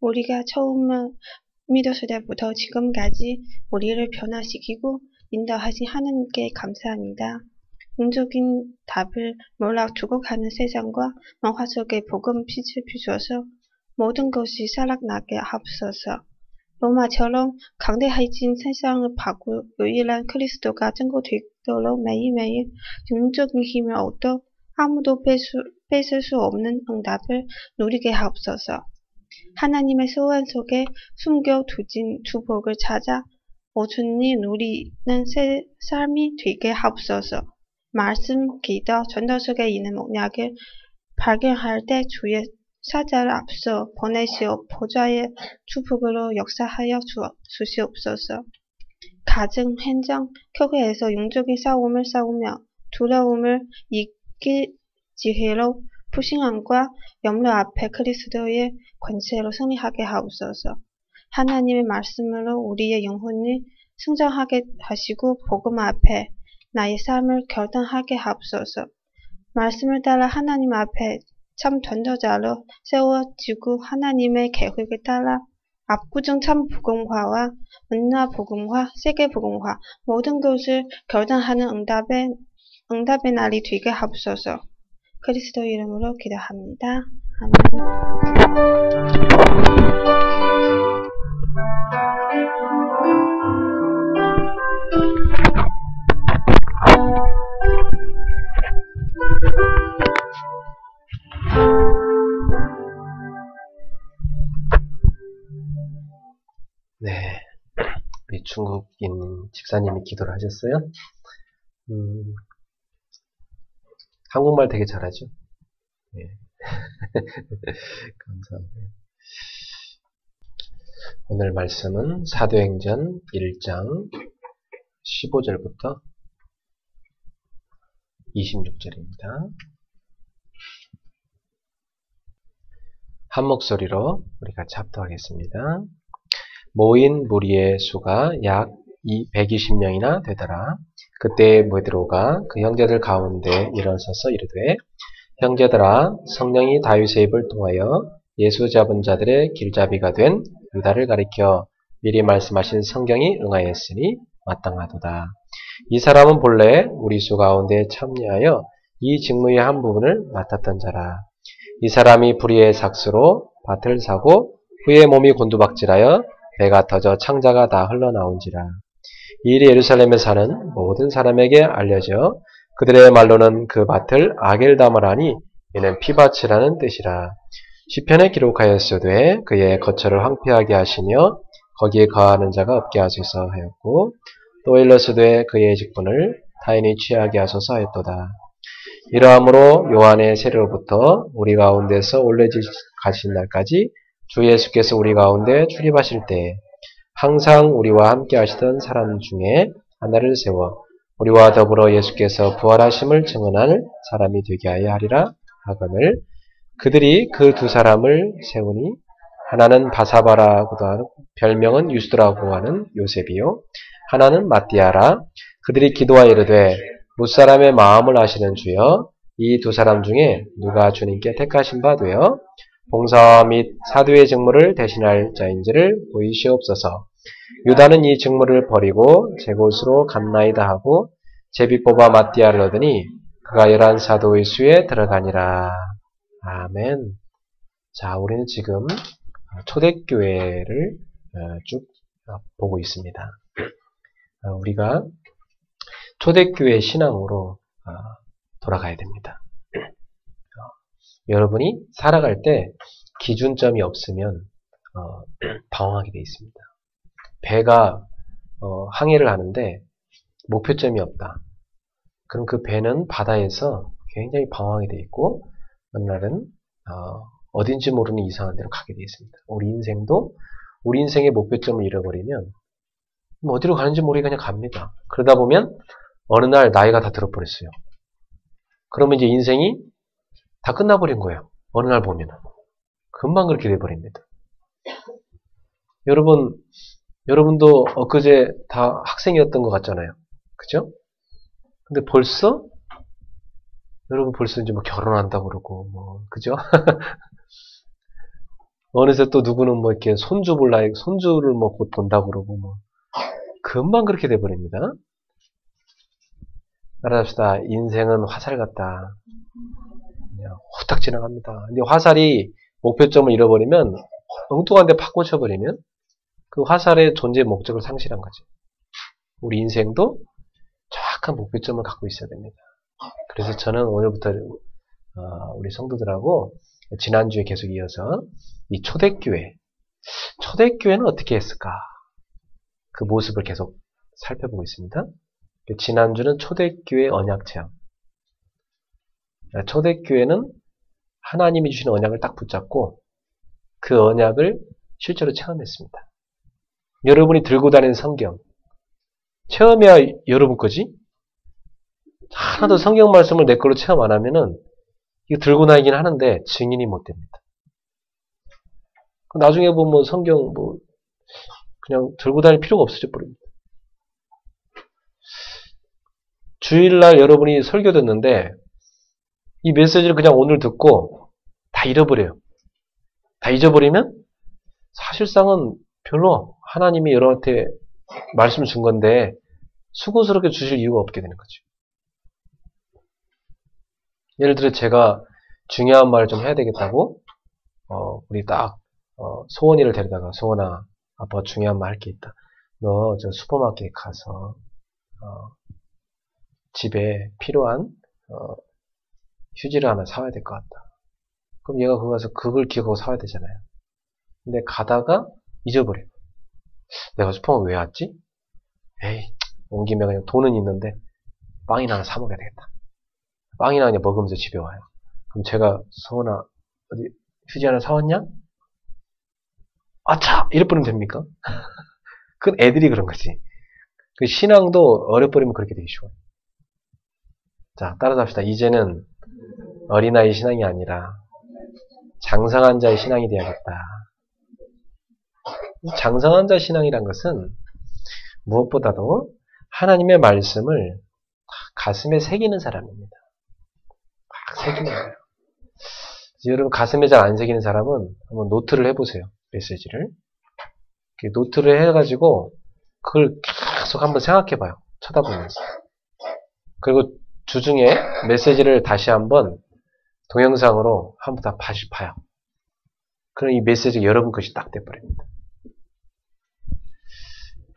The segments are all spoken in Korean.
우리가 처음 믿었을 때부터 지금까지 우리를 변화시키고 인도하신 하나님께 감사합니다. 영적인 답을 몰라 죽어가는 세상과 만화 속의 복음 빛을 비추어서 모든 것이 살아나게 하옵소서. 로마처럼 강대해진 세상을 바꿀 유일한 그리스도가 증거되도록 매일매일 영적인 힘을 얻어 아무도 뺏을 수 없는 응답을 누리게 하옵소서. 하나님의 소원 속에 숨겨두진 축복을 찾아 온전히 누리는 새 삶이 되게 하옵소서. 말씀, 기도, 전도 속에 있는 목약을 발견할 때 주의 사자를 앞서 보내시어 보좌의 축복으로 역사하여 주시옵소서. 가정, 현장, 교회에서 영적인 싸움을 싸우며 두려움을 이길 지혜로 불신앙과 염려 앞에 그리스도의 권세로 승리하게 하옵소서. 하나님의 말씀으로 우리의 영혼이 성장하게 하시고 복음 앞에 나의 삶을 결단하게 하옵소서. 말씀을 따라 하나님 앞에 참 전도자로 세워지고 하나님의 계획에 따라 압구정 참 복음화와 은나 복음화, 세계 복음화 모든 것을 결단하는 응답의 날이 되게 하옵소서. 그리스도 이름으로 기도합니다. 아멘. 네, 우리 중국인 집사님이 기도를 하셨어요. 한국말 되게 잘하죠? 네. 감사합니다. 오늘 말씀은 사도행전 1장 15절부터 26절입니다. 한 목소리로 우리 같이 합독하겠습니다. 모인 무리의 수가 약 120명이나 되더라. 그때 베드로가 그 형제들 가운데 일어서서 이르되 형제들아, 성령이 다윗의 입을 통하여 예수 잡은 자들의 길잡이가 된 유다를 가리켜 미리 말씀하신 성경이 응하였으니 마땅하도다. 이 사람은 본래 우리 수 가운데 참여하여 이 직무의 한 부분을 맡았던 자라. 이 사람이 불의의 삭수로 밭을 사고 후에 몸이 곤두박질하여 배가 터져 창자가 다 흘러나온지라. 이 일이 예루살렘에 사는 모든 사람에게 알려져 그들의 말로는 그 밭을 아겔다마라 하니 이는 피밭이라는 뜻이라. 시편에 기록하였으되 그의 거처를 황폐하게 하시며 거기에 거하는 자가 없게 하소서 하였고 또 일러스되 그의 직분을 타인이 취하게 하소서 하였도다. 이러함으로 요한의 세례로부터 우리 가운데서 올려지 가신 날까지 주 예수께서 우리 가운데 출입하실 때 항상 우리와 함께 하시던 사람 중에 하나를 세워 우리와 더불어 예수께서 부활하심을 증언할 사람이 되게 하여 하리라 하거늘 그들이 그 두 사람을 세우니 하나는 바사바라고도 하는 별명은 유스도라고 하는 요셉이요 하나는 마띠아라. 그들이 기도하여 이르되 무사람의 마음을 아시는 주여 이 두 사람 중에 누가 주님께 택하신 바 되어 봉사와 및 사도의 직무를 대신할 자인지를 보이시옵소서. 유다는 이 직무를 버리고 제 곳으로 갔나이다 하고 제비 뽑아 마띠아를 얻으니 그가 열한 사도의 수에 들어가니라. 아멘. 자, 우리는 지금 초대교회를 쭉 보고 있습니다. 우리가 초대교회 신앙으로 돌아가야 됩니다. 여러분이 살아갈 때 기준점이 없으면 방황하게 되어 있습니다. 배가 항해를 하는데 목표점이 없다. 그럼 그 배는 바다에서 굉장히 방황하게 되어 있고 어느 날은 어딘지 모르는 이상한 데로 가게 되어 있습니다. 우리 인생도 우리 인생의 목표점을 잃어버리면 뭐 어디로 가는지 모르게 그냥 갑니다. 그러다 보면 어느 날 나이가 다 들어버렸어요. 그러면 이제 인생이 다 끝나버린 거예요. 어느 날 보면 금방 그렇게 돼버립니다. 여러분도 엊그제 다 학생이었던 것 같잖아요. 그죠? 근데 여러분 벌써 이제 뭐 결혼한다고 그러고, 그죠? 어느새 또 누구는 뭐 이렇게 손주를 뭐 곧 본다고 그러고 뭐. 금방 그렇게 돼버립니다. 따라합시다. 인생은 화살 같다. 그냥 후딱 지나갑니다. 근데 화살이 목표점을 잃어버리면, 엉뚱한 데 팍 꽂혀버리면, 그 화살의 존재 목적을 상실한 거죠. 우리 인생도 정확한 목표점을 갖고 있어야 됩니다. 그래서 저는 오늘부터 우리 성도들하고 지난주에 계속 이어서 이 초대교회는 어떻게 했을까? 그 모습을 계속 살펴보고 있습니다. 지난주는 초대교회 언약체험. 초대교회는 하나님이 주신 언약을 딱 붙잡고 그 언약을 실제로 체험했습니다. 여러분이 들고 다니는 성경, 체험해야 여러분 거지? 하나도 성경 말씀을 내 걸로 체험 안 하면은 이거 들고 다니긴 하는데 증인이 못 됩니다. 나중에 보면 성경 뭐 그냥 들고 다닐 필요가 없어져 버립니다. 주일날 여러분이 설교 듣는데 이 메시지를 그냥 오늘 듣고 다 잃어버려요. 다 잊어버리면 사실상은 별로 하나님이 여러분한테 말씀을 준 건데 수고스럽게 주실 이유가 없게 되는 거죠. 예를 들어 제가 중요한 말을 좀 해야 되겠다고 우리 딱 소원이를 데려다가 소원아 아빠가 중요한 말 할 게 있다. 너 저 슈퍼마켓에 가서 집에 필요한 휴지를 하나 사와야 될 것 같다. 그럼 얘가 거기 가서 그걸 기억하고 사와야 되잖아요. 근데 가다가 잊어버려요. 내가 슈퍼마켓 왜 왔지? 에이 온 김에 그냥 돈은 있는데 빵이나 하나 사 먹어야 되겠다. 빵이나 그냥 먹으면서 집에 와요. 그럼 제가 서원아 어디 휴지 하나 사왔냐? 아차! 이래버리면 됩니까? 그건 애들이 그런 거지. 그 신앙도 어려버리면 그렇게 되기 쉬워요. 자, 따라서 합시다. 이제는 어린아이 신앙이 아니라 장성한 자의 신앙이 되어야겠다. 장성한 자의 신앙이란 것은 무엇보다도 하나님의 말씀을 가슴에 새기는 사람입니다. 막 새기는 거예요. 여러분 가슴에 잘 안 새기는 사람은 한번 노트를 해보세요. 메시지를. 노트를 해가지고 그걸 계속 한번 생각해봐요. 쳐다보면서. 그리고 주중에 메시지를 다시 한번 동영상으로 한번 다 다시 봐요. 그럼 이 메시지가 여러분 것이 딱 돼버립니다.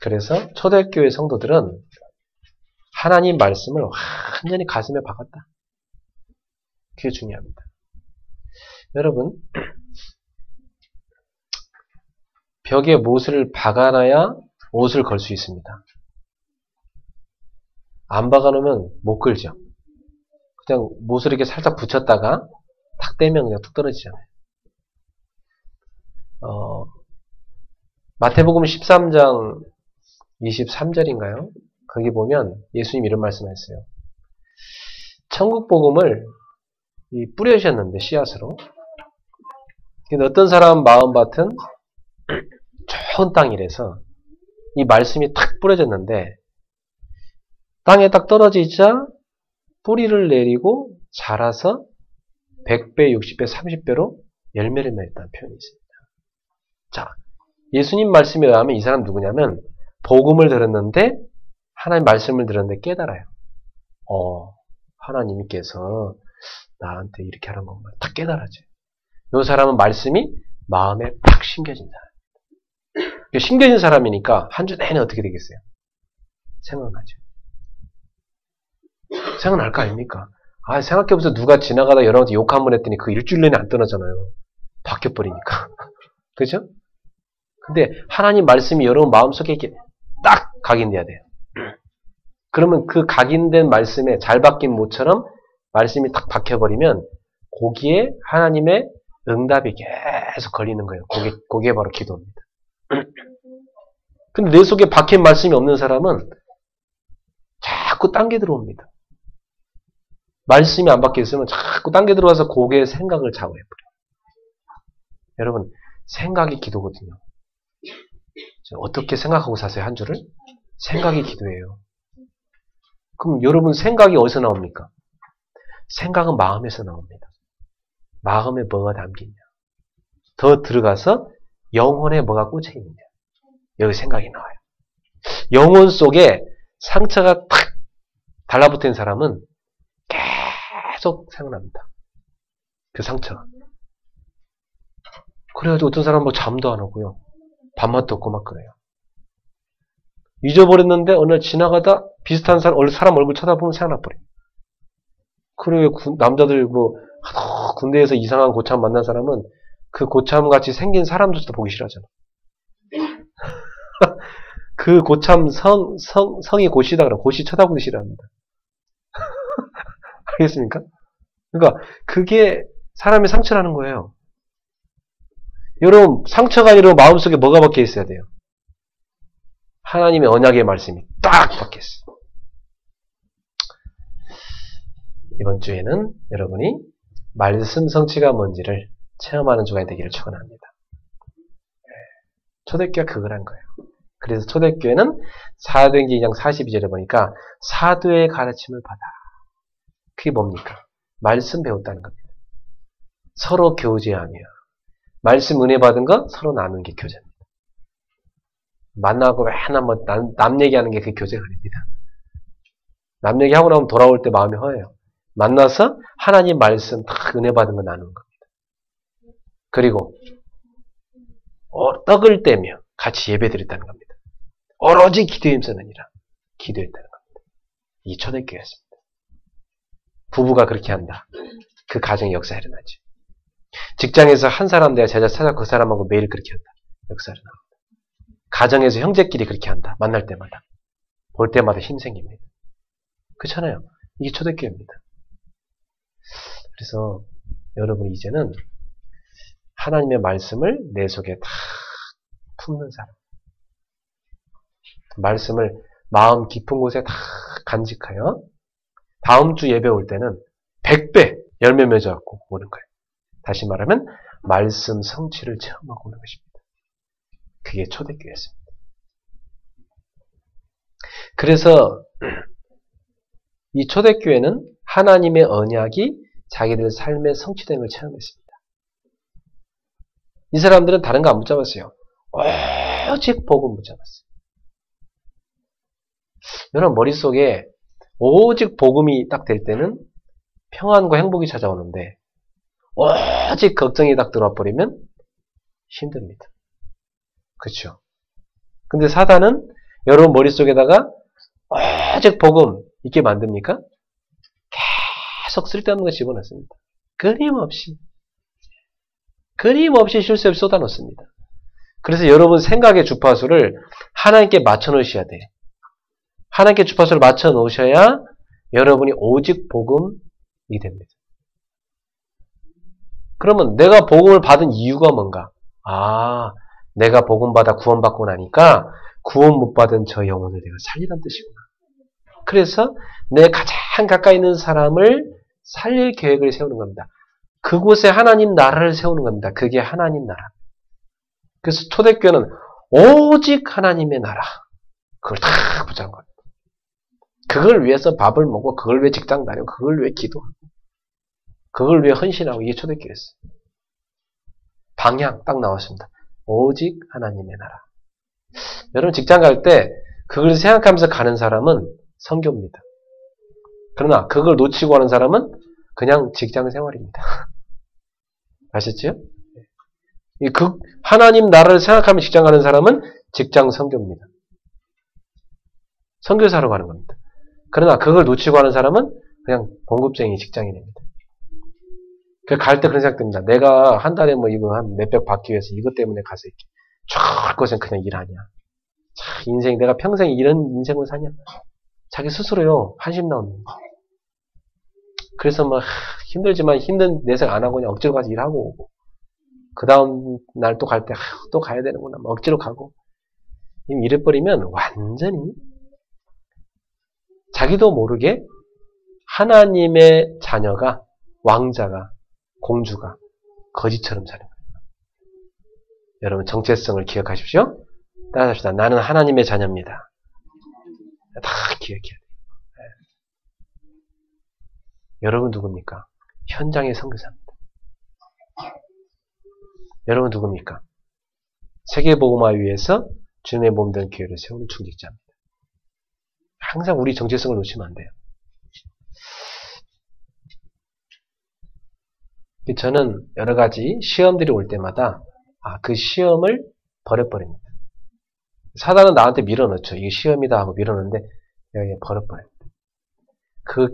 그래서 초대교회 성도들은 하나님 말씀을 완전히 가슴에 박았다. 그게 중요합니다. 여러분 벽에 못을 박아놔야 옷을 걸 수 있습니다. 안 박아놓으면 못 걸죠. 그냥 못을 이렇게 살짝 붙였다가 탁 떼면 그냥 툭 떨어지잖아요. 마태복음 13장 23절인가요? 거기 보면 예수님 이런 말씀하셨어요. 천국 복음을 뿌려주셨는데 씨앗으로. 근데 어떤 사람 마음밭은 좋은 땅이라서 이 말씀이 탁 뿌려졌는데 땅에 딱 떨어지자 뿌리를 내리고 자라서 100배, 60배, 30배로 열매를 맺었다는 표현이 있습니다. 자, 예수님 말씀에 의하면 이 사람 누구냐면 복음을 들었는데 하나님 말씀을 들었는데 깨달아요. 하나님께서 나한테 이렇게 하는 건가 딱 깨달아져요. 이 사람은 말씀이 마음에 팍 심겨진 사람. 심겨진 사람이니까 한 주 내내 어떻게 되겠어요? 생각나죠. 생각날 거 아닙니까? 생각해보세요. 누가 지나가다 여러분한테 욕 한 번 했더니 그 일주일 내내 안 떠나잖아요. 바뀌어버리니까. 그죠? 근데 하나님 말씀이 여러분 마음속에 이렇게 딱 각인돼야 돼요. 그러면 그 각인된 말씀에 잘 박힌 모처럼 말씀이 딱 박혀버리면 거기에 하나님의 응답이 계속 걸리는 거예요. 그게 바로 기도입니다. 근데 내 속에 박힌 말씀이 없는 사람은 자꾸 딴 게 들어옵니다. 말씀이 안 박혀 있으면 자꾸 딴 게 들어와서 거기에 생각을 좌우해버려요. 여러분, 생각이 기도거든요. 어떻게 생각하고 사세요, 한 주를? 생각이 기도예요. 그럼 여러분 생각이 어디서 나옵니까? 생각은 마음에서 나옵니다. 마음에 뭐가 담기냐? 더 들어가서 영혼에 뭐가 꽂혀 있느냐. 여기 생각이 나와요. 영혼 속에 상처가 탁 달라붙은 사람은 계속 생각납니다. 그 상처가. 그래가지고 어떤 사람은 뭐 잠도 안 오고요. 밥맛도 없고 막 그래요. 잊어버렸는데 어느 날 지나가다 비슷한 사람 얼굴 쳐다보면 생각나버려요. 그리고 남자들 뭐 군대에서 이상한 고참 만난 사람은 그 고참같이 생긴 사람조차도 보기 싫어하잖아. 그 고참 성이 고시다 그러면 고시 쳐다보기 싫어합니다. 알겠습니까? 그러니까 그게 사람의 상처라는 거예요. 여러분 상처가 아니라 마음속에 뭐가 박혀 있어야 돼요? 하나님의 언약의 말씀이 딱 박혀 있어요. 이번 주에는 여러분이 말씀 성취가 뭔지를 체험하는 주간이 되기를 축원합니다. 초대교회가 그걸 한 거예요. 그래서 초대교회는 사도행전 2장 42절에 보니까 사도의 가르침을 받아. 그게 뭡니까? 말씀 배웠다는 겁니다. 서로 교제하며 말씀 은혜 받은 거 서로 나누는 게 교제입니다. 만나고 맨날 뭐 남 얘기하는 게 그게 교제가 아닙니다. 남 얘기하고 나면 돌아올 때 마음이 허해요. 만나서 하나님 말씀 다 은혜 받은 거 나누는 겁니다. 그리고 떡을 떼며 같이 예배드렸다는 겁니다. 오로지 기도에 힘쓰느니라 기도했다는 겁니다. 이 초대교회였습니다. 부부가 그렇게 한다. 그 가정의 역사 일어나죠. 직장에서 한 사람 내가 제자 찾아 그 사람하고 매일 그렇게 한다. 역사 일어납니다. 가정에서 형제끼리 그렇게 한다. 만날 때마다. 볼 때마다 힘 생깁니다. 그렇잖아요. 이게 초대교회입니다. 그래서 여러분 이제는 하나님의 말씀을 내 속에 다 품는 사람. 말씀을 마음 깊은 곳에 다 간직하여 다음 주 예배 올 때는 100배 열매 맺어갖고 오는 거예요. 다시 말하면 말씀 성취를 체험하고 오는 것입니다. 그게 초대교회였습니다. 그래서 이 초대교회는 하나님의 언약이 자기들 삶에 성취된 걸 체험했습니다. 이 사람들은 다른 거 안 붙잡았어요. 오직 복음 붙잡았어요. 여러분 머릿속에 오직 복음이 딱 될 때는 평안과 행복이 찾아오는데 오직 걱정이 딱 들어와 버리면 힘듭니다. 그렇죠? 근데 사단은 여러분 머릿속에다가 오직 복음 있게 만듭니까? 계속 쓸데없는 거 집어넣습니다. 끊임없이 실수 없이 쏟아놓습니다. 그래서 여러분 생각의 주파수를 하나님께 맞춰 놓으셔야 돼요. 하나님께 주파수를 맞춰 놓으셔야 여러분이 오직 복음이 됩니다. 그러면 내가 복음을 받은 이유가 뭔가? 아, 내가 복음 받아 구원받고 나니까 구원 못 받은 저 영혼을 내가 살리란 뜻이구나. 그래서 내 가장 가까이 있는 사람을 살릴 계획을 세우는 겁니다. 그곳에 하나님 나라를 세우는 겁니다. 그게 하나님 나라. 그래서 초대교회는 오직 하나님의 나라. 그걸 다 붙잡은 겁니다. 그걸 위해서 밥을 먹고, 그걸 위해 직장 다니고, 그걸 위해 기도하고, 그걸 위해 헌신하고, 이게 초대교회였어요. 방향 딱 나왔습니다. 오직 하나님의 나라. 여러분 직장 갈 때 그걸 생각하면서 가는 사람은 선교입니다. 그러나 그걸 놓치고 하는 사람은 그냥 직장 생활입니다. 아셨죠? 하나님 나라를 생각하며 직장 가는 사람은 직장 선교입니다. 선교사로 가는 겁니다. 그러나 그걸 놓치고 하는 사람은 그냥 봉급쟁이 직장인입니다. 갈 때 그런 생각 듭니다. 내가 한 달에 뭐 이거 한 몇백 받기 위해서 이것 때문에 가서 이렇게 쫙 것은 그냥 일하냐. 자, 인생 내가 평생 이런 인생을 사냐. 자기 스스로요 한심 나옵니다. 그래서 막 힘들지만 힘든 내색 안 하고 그냥 억지로 가서 일하고 오고 그 다음 날 또 갈 때 또 가야 되는구나. 억지로 가고 이래버리면 완전히 자기도 모르게 하나님의 자녀가 왕자가 공주가 거지처럼 사는 거예요. 여러분 정체성을 기억하십시오. 따라합시다. 나는 하나님의 자녀입니다. 다 기억해야 돼요. 네. 여러분 누굽니까? 현장의 선교사입니다. 여러분 누굽니까? 세계복음화 위해서 주님의 몸 된 교회를 세우는 중직자입니다. 항상 우리 정체성을 놓치면 안 돼요. 저는 여러 가지 시험들이 올 때마다 그 시험을 버려버립니다. 사단은 나한테 밀어넣죠. 이게 시험이다 하고 밀어넣는데 내가 그냥 버려버립니다.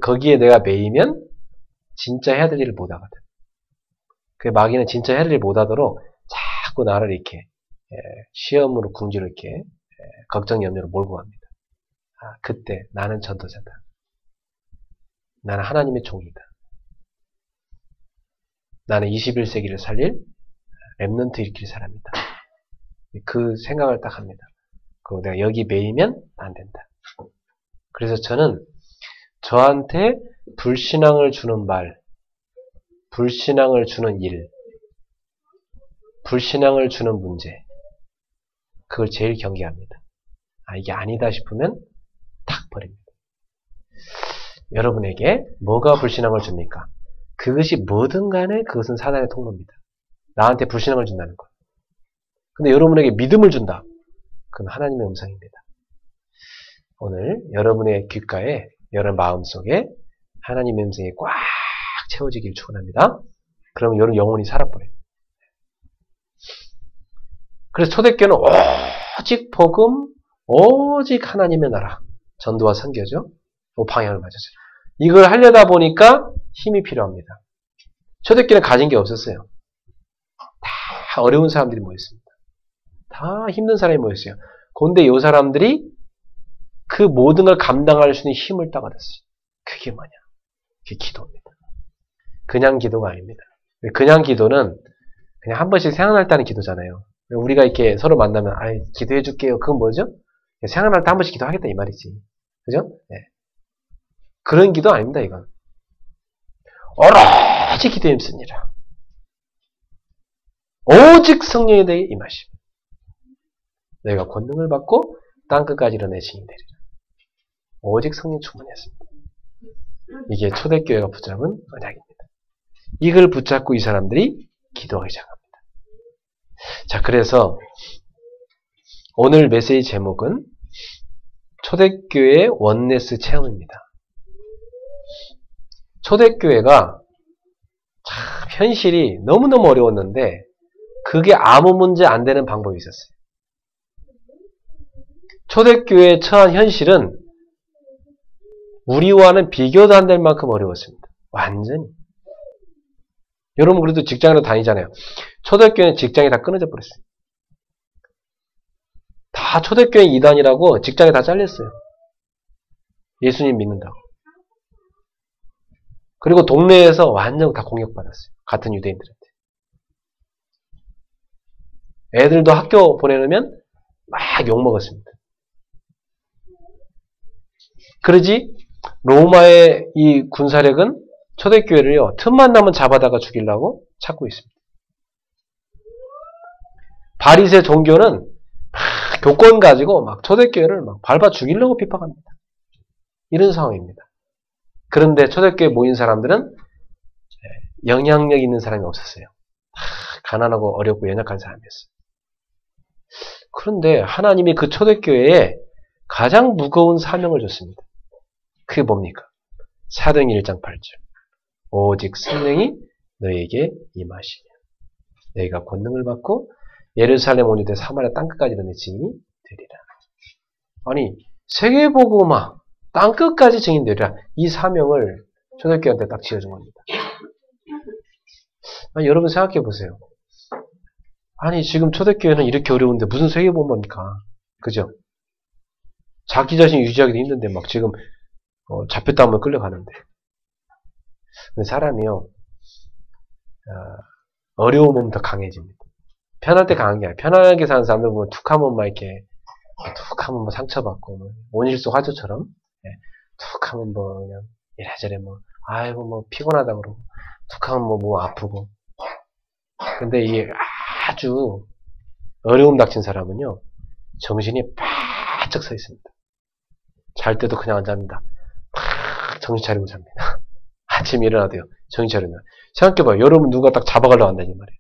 거기에 내가 매이면 진짜 해야 될 일을 못하거든. 그 마귀는 진짜 해야 될 일 못하도록 자꾸 나를 이렇게 시험으로 궁지로 이렇게 걱정 염려로 몰고 갑니다. 그때 나는 전도자다. 나는 하나님의 종이다. 나는 21세기를 살릴 렘넌트 일으킬 사람이다. 그 생각을 딱 합니다. 그리고 내가 여기 매이면 안 된다. 그래서 저는 저한테 불신앙을 주는 말, 불신앙을 주는 일, 불신앙을 주는 문제, 그걸 제일 경계합니다. 이게 아니다 싶으면 탁 버립니다. 여러분에게 뭐가 불신앙을 줍니까? 그것이 뭐든 간에 그것은 사단의 통로입니다. 나한테 불신앙을 준다는 것. 근데 여러분에게 믿음을 준다. 그건 하나님의 음성입니다. 오늘 여러분의 귓가에, 여러분 마음속에 하나님의 음성이 꽉 채워지길 축원합니다. 그러면 여러분 영혼이 살아버려요. 그래서 초대교회는 오직 복음, 오직 하나님의 나라, 전도와 선교죠. 방향을 맞았어요. 이걸 하려다 보니까 힘이 필요합니다. 초대교회는 가진 게 없었어요. 다 어려운 사람들이 모였습니다. 다 힘든 사람이 모였어요. 그런데 이 사람들이 그 모든 걸 감당할 수 있는 힘을 따받았어요. 그게 뭐냐? 그게 기도입니다. 그냥 기도가 아닙니다. 그냥 기도는 그냥 한 번씩 생각날 때 하는 기도잖아요. 우리가 이렇게 서로 만나면 기도해 줄게요. 그건 뭐죠? 생각날 때 한 번씩 기도하겠다 이 말이지. 그죠? 네. 그런 기도 아닙니다, 이건. 오로지 기도에 힘쓰니라. 오직 성령에 대해 임하시고 너희가 권능을 받고 땅끝까지 이르내 증인 되리라. 오직 성령 충만했습니다. 이게 초대교회가 붙잡은 언약입니다. 이걸 붙잡고 이 사람들이 기도하기 시작합니다. 자, 그래서 오늘 메시지 제목은 초대교회의 원네스 체험입니다. 초대교회가 참 현실이 너무너무 어려웠는데 그게 아무 문제 안 되는 방법이 있었어요. 초대교회에 처한 현실은 우리와는 비교도 안 될 만큼 어려웠습니다. 완전히. 여러분 그래도 직장으로 다니잖아요. 초대교회는 직장이 다 끊어져 버렸어요. 다 초대교회 이단이라고 직장에 다 잘렸어요. 예수님 믿는다고. 그리고 동네에서 완전 다 공격받았어요. 같은 유대인들한테. 애들도 학교 보내놓으면 막 욕먹었습니다. 그러지 로마의 이 군사력은 초대교회를요, 틈만 나면 잡아다가 죽이려고 찾고 있습니다. 바리새 종교는 막 교권 가지고 막 초대교회를 막 밟아 죽이려고 핍박합니다. 이런 상황입니다. 그런데 초대교회에 모인 사람들은 영향력 있는 사람이 없었어요. 가난하고 어렵고 연약한 사람이었어요. 그런데 하나님이 그 초대교회에 가장 무거운 사명을 줬습니다. 그게 뭡니까? 사도행전 1장 8절. 오직 성령이 너에게 임하시며 너희가 권능을 받고 예루살렘 온 유대 사마리아 땅끝까지 이르는 증인이 되리라. 아니 세계복음화 땅끝까지 증인되리라. 이 사명을 초대교회한테 딱 지어준 겁니다. 아니, 여러분 생각해 보세요. 아니 지금 초대교회는 이렇게 어려운데 무슨 세계복음화입니까? 그죠? 자기 자신 유지하기도 힘든데 막 지금 잡혔다 하면 끌려가는데. 사람이요 어려우면 더 강해집니다. 편할 때 강한 게 아니라 편하게 사는 사람들 보면 툭하면 막 이렇게 툭하면 뭐 상처받고 온실속 화초처럼 툭하면 뭐 그냥 이래저래 뭐 아이고 뭐 피곤하다 그러고 툭하면 뭐 아프고. 근데 이게 아주 어려움 닥친 사람은요 정신이 바짝 서 있습니다. 잘 때도 그냥 안 잡니다. 팍 정신 차리고 잡니다. 아침에 일어나도요 정신 차리면 생각해봐요. 여러분 누가 딱 잡아가려고 한다니 말이에요.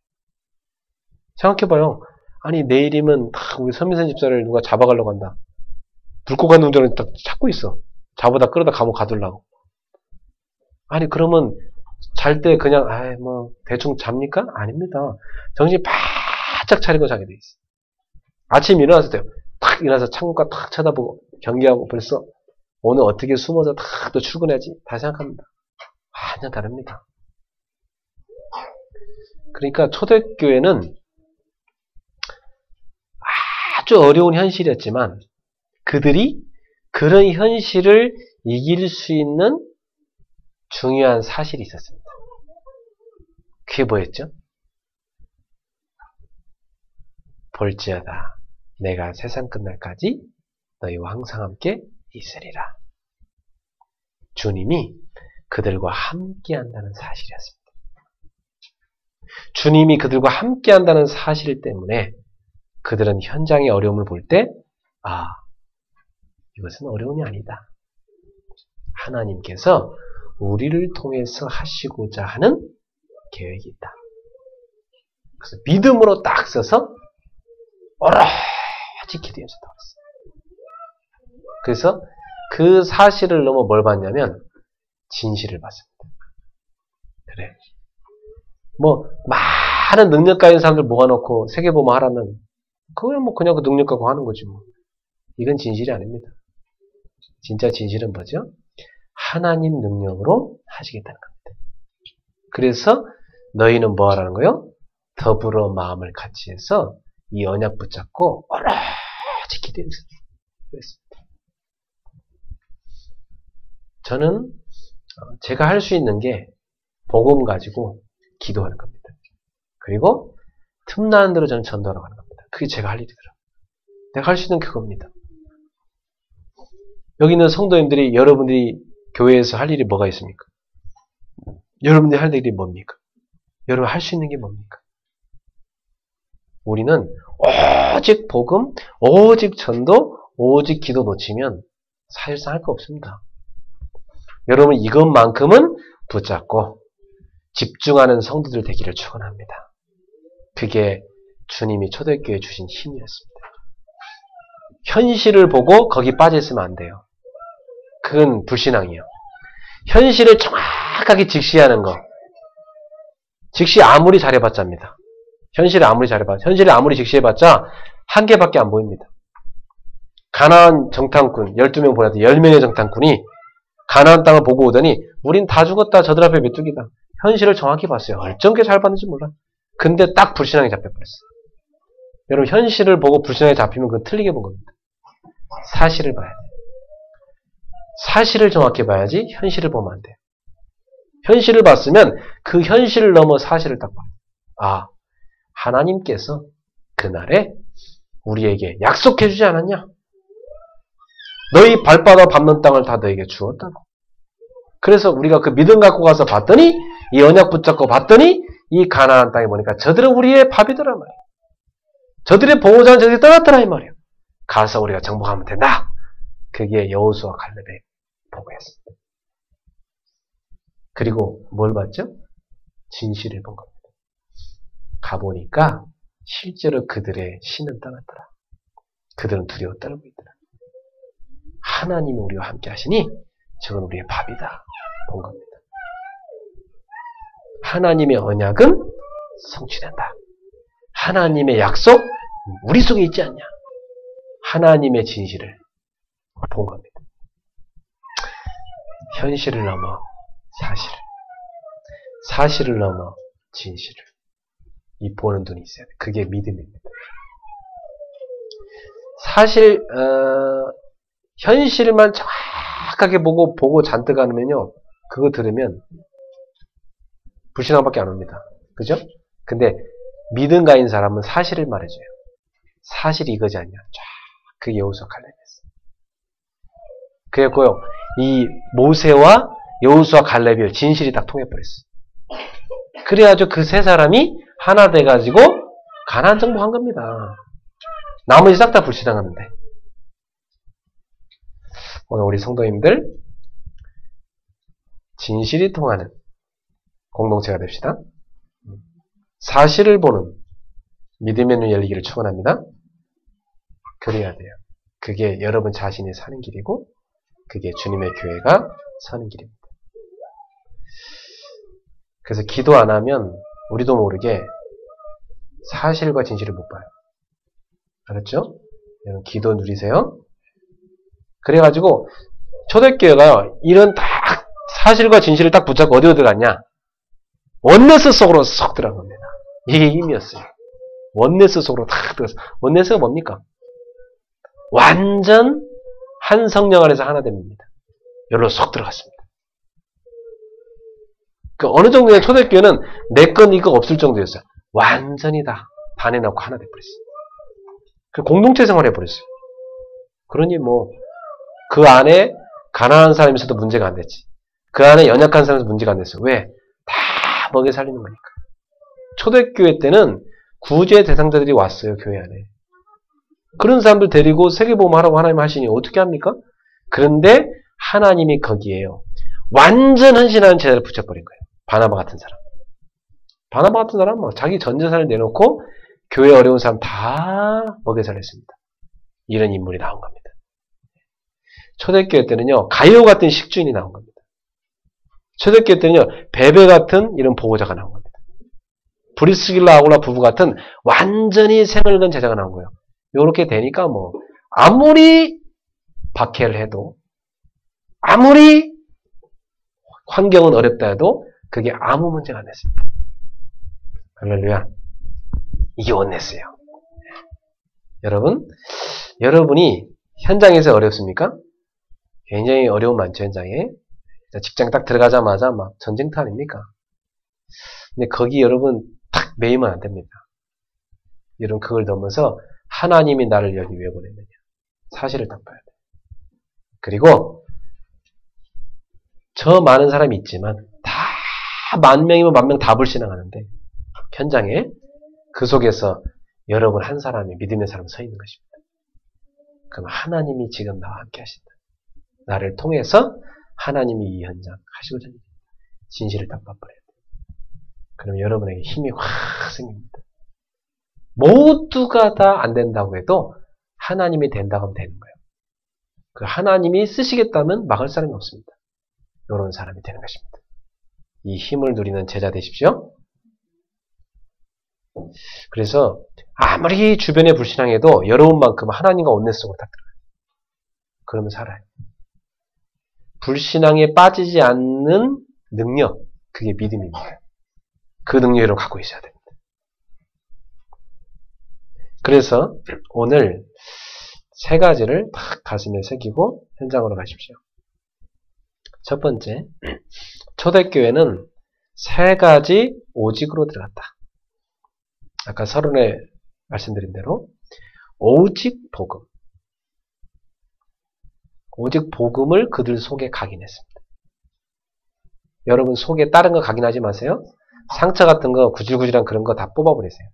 생각해봐요. 아니 내일이면 우리 서민선 집사를 누가 잡아가려고 한다. 불꽃 운전을 딱 찾고 있어. 잡아다 끌어다 감옥 가두려고. 아니 그러면 잘 때 그냥 뭐 대충 잡니까? 아닙니다. 정신 바짝 차리고 자게 돼 있어. 아침 일어났을 때 탁 일어나서 창문가 탁 쳐다보고 경계하고 벌써 오늘 어떻게 숨어서 탁 또 출근해야지 다 생각합니다. 완전 다릅니다. 그러니까 초대교회는 아주 어려운 현실이었지만 그들이 그런 현실을 이길 수 있는 중요한 사실이 있었습니다. 그게 뭐였죠? 볼지어다 내가 세상 끝날까지 너희와 항상 함께 있으리라. 주님이 그들과 함께 한다는 사실이었습니다. 주님이 그들과 함께 한다는 사실 때문에 그들은 현장의 어려움을 볼 때 이것은 어려움이 아니다. 하나님께서 우리를 통해서 하시고자 하는 계획이 있다. 그래서 믿음으로 딱 서서 오로지 기도해서 나왔어요. 그래서 그 사실을 넘어 뭘 봤냐면 진실을 봤습니다. 그래. 뭐 많은 능력 가진 사람들 모아놓고 세계보험 하라면 그거야 뭐 그냥 그 능력 갖고 하는 거지 뭐. 이건 진실이 아닙니다. 진짜 진실은 뭐죠? 하나님 능력으로 하시겠다는 겁니다. 그래서 너희는 뭐 하라는 거요? 더불어 마음을 같이 해서 이 언약 붙잡고 오로지 기도해서 그랬습니다. 저는 제가 할 수 있는 게 복음 가지고 기도하는 겁니다. 그리고 틈나는 대로 저는 전도하러 가는 겁니다. 그게 제가 할 일이더라고요. 내가 할 수 있는 그겁니다. 여기 있는 성도님들이 여러분들이 교회에서 할 일이 뭐가 있습니까? 여러분들이 할 일이 뭡니까? 여러분 할 수 있는 게 뭡니까? 우리는 오직 복음, 오직 전도, 오직 기도 놓치면 사실상 할 거 없습니다. 여러분 이것만큼은 붙잡고 집중하는 성도들 되기를 축원합니다. 그게 주님이 초대교회에 주신 힘이었습니다. 현실을 보고 거기 빠져있으면 안 돼요. 그건 불신앙이에요. 현실을 정확하게 직시하는 거. 직시 아무리 잘해봤자입니다. 현실을 아무리 직시해봤자 한 개밖에 안 보입니다. 가나안 정탐꾼 12명 보내도 10명의 정탐꾼이 가나안 땅을 보고 오더니 우린 다 죽었다. 저들 앞에 메뚜기다. 현실을 정확히 봤어요. 어쩜 잘 봤는지 몰라. 근데 딱 불신앙에 잡혀버렸어요. 여러분 현실을 보고 불신앙에 잡히면 그건 틀리게 본 겁니다. 사실을 봐야 돼요. 사실을 정확히 봐야지 현실을 보면 안 돼요. 현실을 봤으면 그 현실을 넘어 사실을 딱 봐요. 하나님께서 그날에 우리에게 약속해주지 않았냐? 너희 발바닥 밟는 땅을 다 너에게 주었다고. 그래서 우리가 그 믿음 갖고 가서 봤더니 이 언약 붙잡고 봤더니 이 가나안 땅에 보니까 저들은 우리의 밥이더라 말이야. 저들의 보호자는 저들이 떠났더라 이 말이야. 가서 우리가 정복하면 된다. 그게 여호수아 갈렙의 보고였습니다. 그리고 뭘 봤죠? 진실을 본 겁니다. 가보니까 실제로 그들의 신은 떠났더라. 그들은 두려워 떨고 있더라. 하나님이 우리와 함께 하시니 저건 우리의 밥이다. 본 겁니다. 하나님의 언약은 성취된다. 하나님의 약속 우리 속에 있지 않냐. 하나님의 진실을 본 겁니다. 현실을 넘어 사실을 넘어 진실을 이 보는 눈이 있어야 돼. 그게 믿음입니다. 사실 현실만 정확하게 보고 잔뜩 하면요. 그거 들으면 불신앙밖에 안 옵니다. 그죠? 근데 믿음 가진 사람은 사실을 말해줘요. 사실이 이거지 않냐. 쫙 그게 여호수아 갈렙이었어요. 그랬고요. 이 모세와 여호수아 갈렙이 진실이 딱 통해버렸어요. 그래가지고 그 세 사람이 하나 돼가지고 가나안 정복한 겁니다. 나머지 싹 다 불신앙하는데. 오늘 우리 성도님들 진실이 통하는 공동체가 됩시다. 사실을 보는 믿음의 눈 열리기를 축원합니다. 그래야 돼요. 그게 여러분 자신이 사는 길이고 그게 주님의 교회가 사는 길입니다. 그래서 기도 안 하면 우리도 모르게 사실과 진실을 못 봐요. 알았죠? 여러분 기도 누리세요. 그래가지고 초대교회가 이런 딱 사실과 진실을 딱 붙잡고 어디로 들어갔냐? 원네스 속으로 쏙 들어간 겁니다. 이게 힘이었어요. 원네스 속으로 탁 들어갔어요. 원네스가 뭡니까? 완전 한 성령 안에서 하나 됩니다. 여기로 쏙 들어갔습니다. 그 어느 정도의 초대교회는 내 건 이거 없을 정도였어요. 완전히 다 반해놓고 하나 돼버렸어요. 그 공동체 생활 해버렸어요. 그러니 뭐 그 안에 가난한 사람이 있어도 문제가 안 됐지. 그 안에 연약한 사람이 있어도 문제가 안 됐어요. 왜? 다 먹여 살리는 거니까. 초대교회 때는 구제 대상자들이 왔어요. 교회 안에. 그런 사람들 데리고 세계복음하라고 하나님 하시니 어떻게 합니까? 그런데 하나님이 거기에요. 완전 헌신하는 제자를 붙여버린 거예요. 바나바 같은 사람. 바나바 같은 사람은 뭐 자기 전 재산을 내놓고 교회 어려운 사람 다 먹여 살렸습니다. 이런 인물이 나온 겁니다. 초대교회 때는요. 가이오 같은 식주인이 나온 겁니다. 초대교회 때는요. 베베 같은 이런 보호자가 나온 겁니다. 브리스길라 아굴라 부부 같은 완전히 생을 건 제자가 나온 거예요. 요렇게 되니까 뭐 아무리 박해를 해도 아무리 환경은 어렵다 해도 그게 아무 문제가 안 됐습니다. 할렐루야. 이게 원네스예요. 여러분, 여러분이 현장에서 어렵습니까? 굉장히 어려움 많죠, 현장에. 직장 딱 들어가자마자 막 전쟁터 아닙니까? 근데 거기 여러분 딱 매이면 안 됩니다. 여러분 그걸 넘어서 하나님이 나를 여기 왜 보냈느냐. 사실을 딱 봐야 돼요. 그리고 저 많은 사람이 있지만 다 10,000명이면 10,000명 다 불신앙하는데 현장에 그 속에서 여러분 한 사람이 믿음의 사람이 서 있는 것입니다. 그럼 하나님이 지금 나와 함께 하신다. 나를 통해서 하나님이 이 현장 하시고자 합니다. 진실을 딱 봐버려야 돼요. 그럼 여러분에게 힘이 확 생깁니다. 모두가 다 안 된다고 해도 하나님이 된다고 하면 되는 거예요. 그 하나님이 쓰시겠다면 막을 사람이 없습니다. 이런 사람이 되는 것입니다. 이 힘을 누리는 제자 되십시오. 그래서 아무리 주변에 불신앙해도 여러분 만큼 하나님과 온네스 속으로 딱 들어가요. 그러면 살아요. 불신앙에 빠지지 않는 능력, 그게 믿음입니다. 그 능력을 갖고 있어야 됩니다. 그래서 오늘 3가지를 딱 가슴에 새기고 현장으로 가십시오. 첫 번째, 초대교회는 3가지 오직으로 들어갔다. 아까 서론에 말씀드린 대로 오직 복음. 오직 복음을 그들 속에 각인했습니다. 여러분 속에 다른 거 각인하지 마세요. 상처 같은 거 구질구질한 그런 거 다 뽑아버리세요.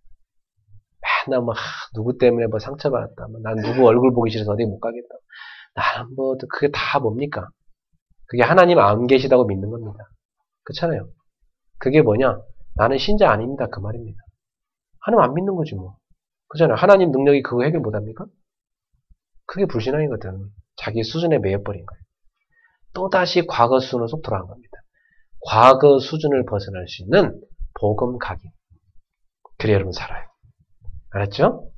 맨날 뭐 누구 때문에 뭐 상처받았다. 난 누구 얼굴 보기 싫어서 어디 못 가겠다. 나는 뭐 그게 다 뭡니까? 그게 하나님 안 계시다고 믿는 겁니다. 그렇잖아요. 그게 뭐냐? 나는 신자 아닙니다. 그 말입니다. 하나님 안 믿는 거지 뭐. 그렇잖아요. 하나님 능력이 그거 해결 못합니까? 그게 불신앙이거든. 자기 수준에 매여버린 거예요. 또다시 과거 수준으로 쏙 돌아간 겁니다. 과거 수준을 벗어날 수 있는 복음 각인. 그래 여러분 살아요. 알았죠?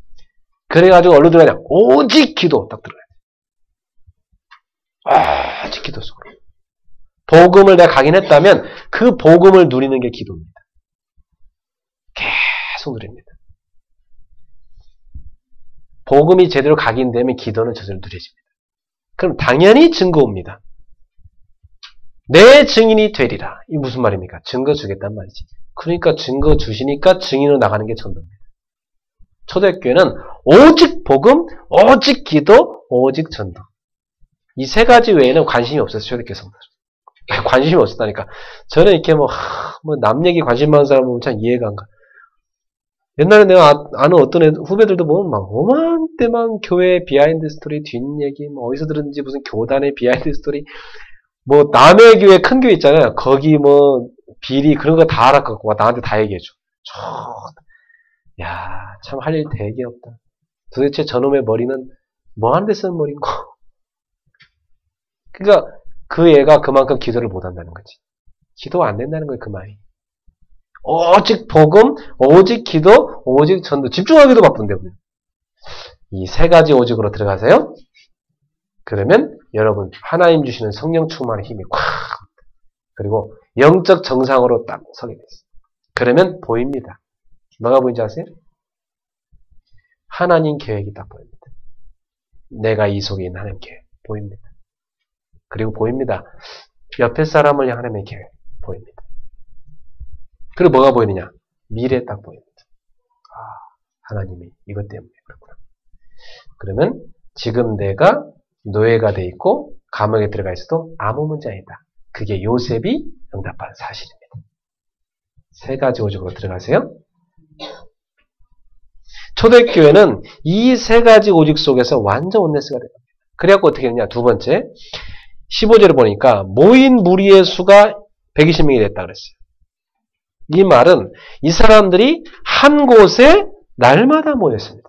그래가지고 얼른 들어가냐? 오직 기도 딱 들어가야 돼. 오직 기도 속으로. 복음을 내가 각인했다면 그 복음을 누리는 게 기도입니다. 계속 누립니다. 복음이 제대로 각인되면 기도는 저절로 누려집니다. 그럼 당연히 증거 옵니다. 내 증인이 되리라. 이 무슨 말입니까? 증거 주겠단 말이지. 그러니까 증거 주시니까 증인으로 나가는 게 전도입니다. 초대교회는 오직 복음, 오직 기도, 오직 전도. 이 3가지 외에는 관심이 없었어요. 초대교회 성도들. 관심이 없었다니까. 저는 이렇게 뭐 남 얘기 관심 많은 사람 보면 참 이해가 안 가. 옛날에 내가 아는 어떤 후배들도 보면 막 오만때만 교회 비하인드 스토리, 뒷얘기, 뭐 어디서 들었는지 무슨 교단의 비하인드 스토리, 뭐 남의 교회 큰 교회 있잖아요. 거기 뭐 비리 그런 거 다 알아갖고 나한테 다 얘기해줘. 야, 참 할 일 되게 없다. 도대체 저놈의 머리는 뭐 하는 데 쓰는 머리인고. 그러니까 그 애가 그만큼 기도를 못한다는 거지. 기도가 안 된다는 거예요, 그 말이. 오직 복음, 오직 기도, 오직 전도. 집중하기도 바쁜데, 우리. 이 세 가지 오직으로 들어가세요. 그러면 여러분 하나님 주시는 성령 충만의 힘이 콱, 그리고 영적 정상으로 딱 서게 됐어요. 그러면 보입니다. 뭐가 보이는지 아세요? 하나님 계획이 딱 보입니다. 내가 이 속에 있는 하나님 계획 보입니다. 그리고 보입니다. 옆에 사람을 향한 하나님의 계획 보입니다. 그리고 뭐가 보이느냐? 미래 딱 보입니다. 아, 하나님이 이것 때문에 그렇구나. 그러면 지금 내가 노예가 돼 있고 감옥에 들어가 있어도 아무 문제 아니다. 그게 요셉이 응답한 사실입니다. 세 가지 오직으로 들어가세요. 초대교회는 이 세 가지 오직 속에서 완전 온네스가 됩니다. 그래갖고 어떻게 했냐? 두 번째 15절을 보니까 모인 무리의 수가 120명이 됐다 그랬어요. 이 말은 이 사람들이 한 곳에 날마다 모였습니다.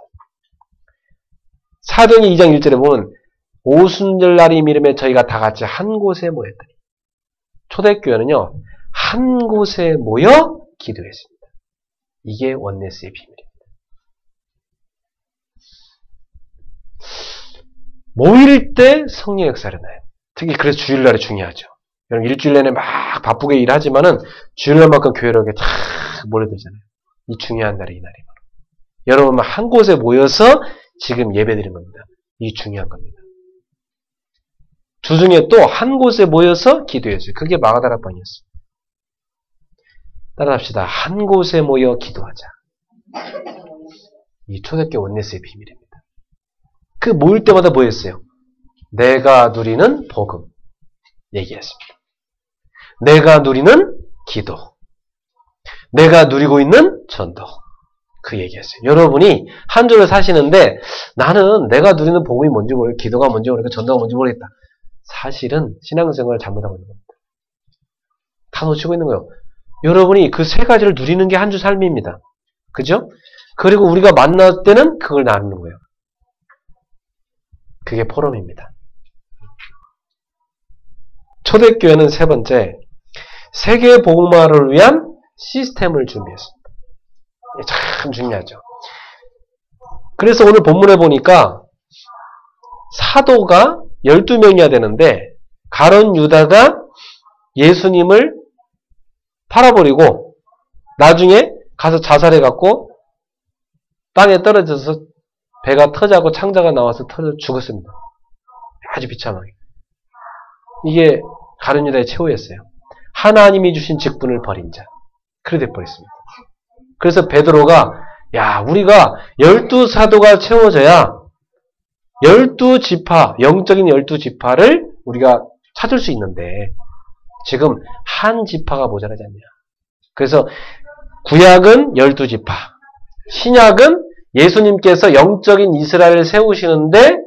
사도행전 2장 1절에 보면 오순절날이 미름에 저희가 다 같이 한 곳에 모였더니 초대교회는요 한 곳에 모여 기도했습니다. 이게 원네스의 비밀입니다. 모일 때 성령 역사를 나요. 특히 그래서 주일날이 중요하죠. 여러분 일주일 내내 막 바쁘게 일하지만은 주일날만큼 교회력에 다 몰려들잖아요. 이 중요한 날이 이 날이 바로. 여러분 한 곳에 모여서 지금 예배드린 겁니다. 이 중요한 겁니다. 주중에 또 한 곳에 모여서 기도했어요. 그게 마가다락방이었어요. 따라합시다. 한 곳에 모여 기도하자. 이 초대교회 원네스의 비밀입니다. 그 모일 때마다 뭐 했어요? 내가 누리는 복음 얘기했습니다. 내가 누리는 기도, 내가 누리고 있는 전도 그 얘기했어요. 여러분이 한 주를 사시는데 나는 내가 누리는 복음이 뭔지 모르겠고 기도가 뭔지 모르겠고 전도가 뭔지 모르겠다. 사실은 신앙생활을 잘못하고 있는 겁니다. 다 놓치고 있는 거예요. 여러분이 그 세 가지를 누리는 게 한 주 삶입니다. 그죠? 그리고 우리가 만날 때는 그걸 나누는 거예요. 그게 포럼입니다. 초대교회는 세 번째, 세계 복음화를 위한 시스템을 준비했습니다. 참 중요하죠. 그래서 오늘 본문에 보니까 사도가 12명이어야 되는데 가룟 유다가 예수님을 팔아버리고 나중에 가서 자살해갖고 땅에 떨어져서 배가 터지고 창자가 나와서 터져 죽었습니다. 아주 비참하게. 이게 가룟 유다의 최후였어요. 하나님이 주신 직분을 버린 자. 그래 돼버렸습니다. 그래서 베드로가 야 우리가 12사도가 채워져야 12지파, 영적인 12지파를 우리가 찾을 수 있는데 지금 한 지파가 모자라지 않냐. 그래서 구약은 12지파, 신약은 예수님께서 영적인 이스라엘을 세우시는데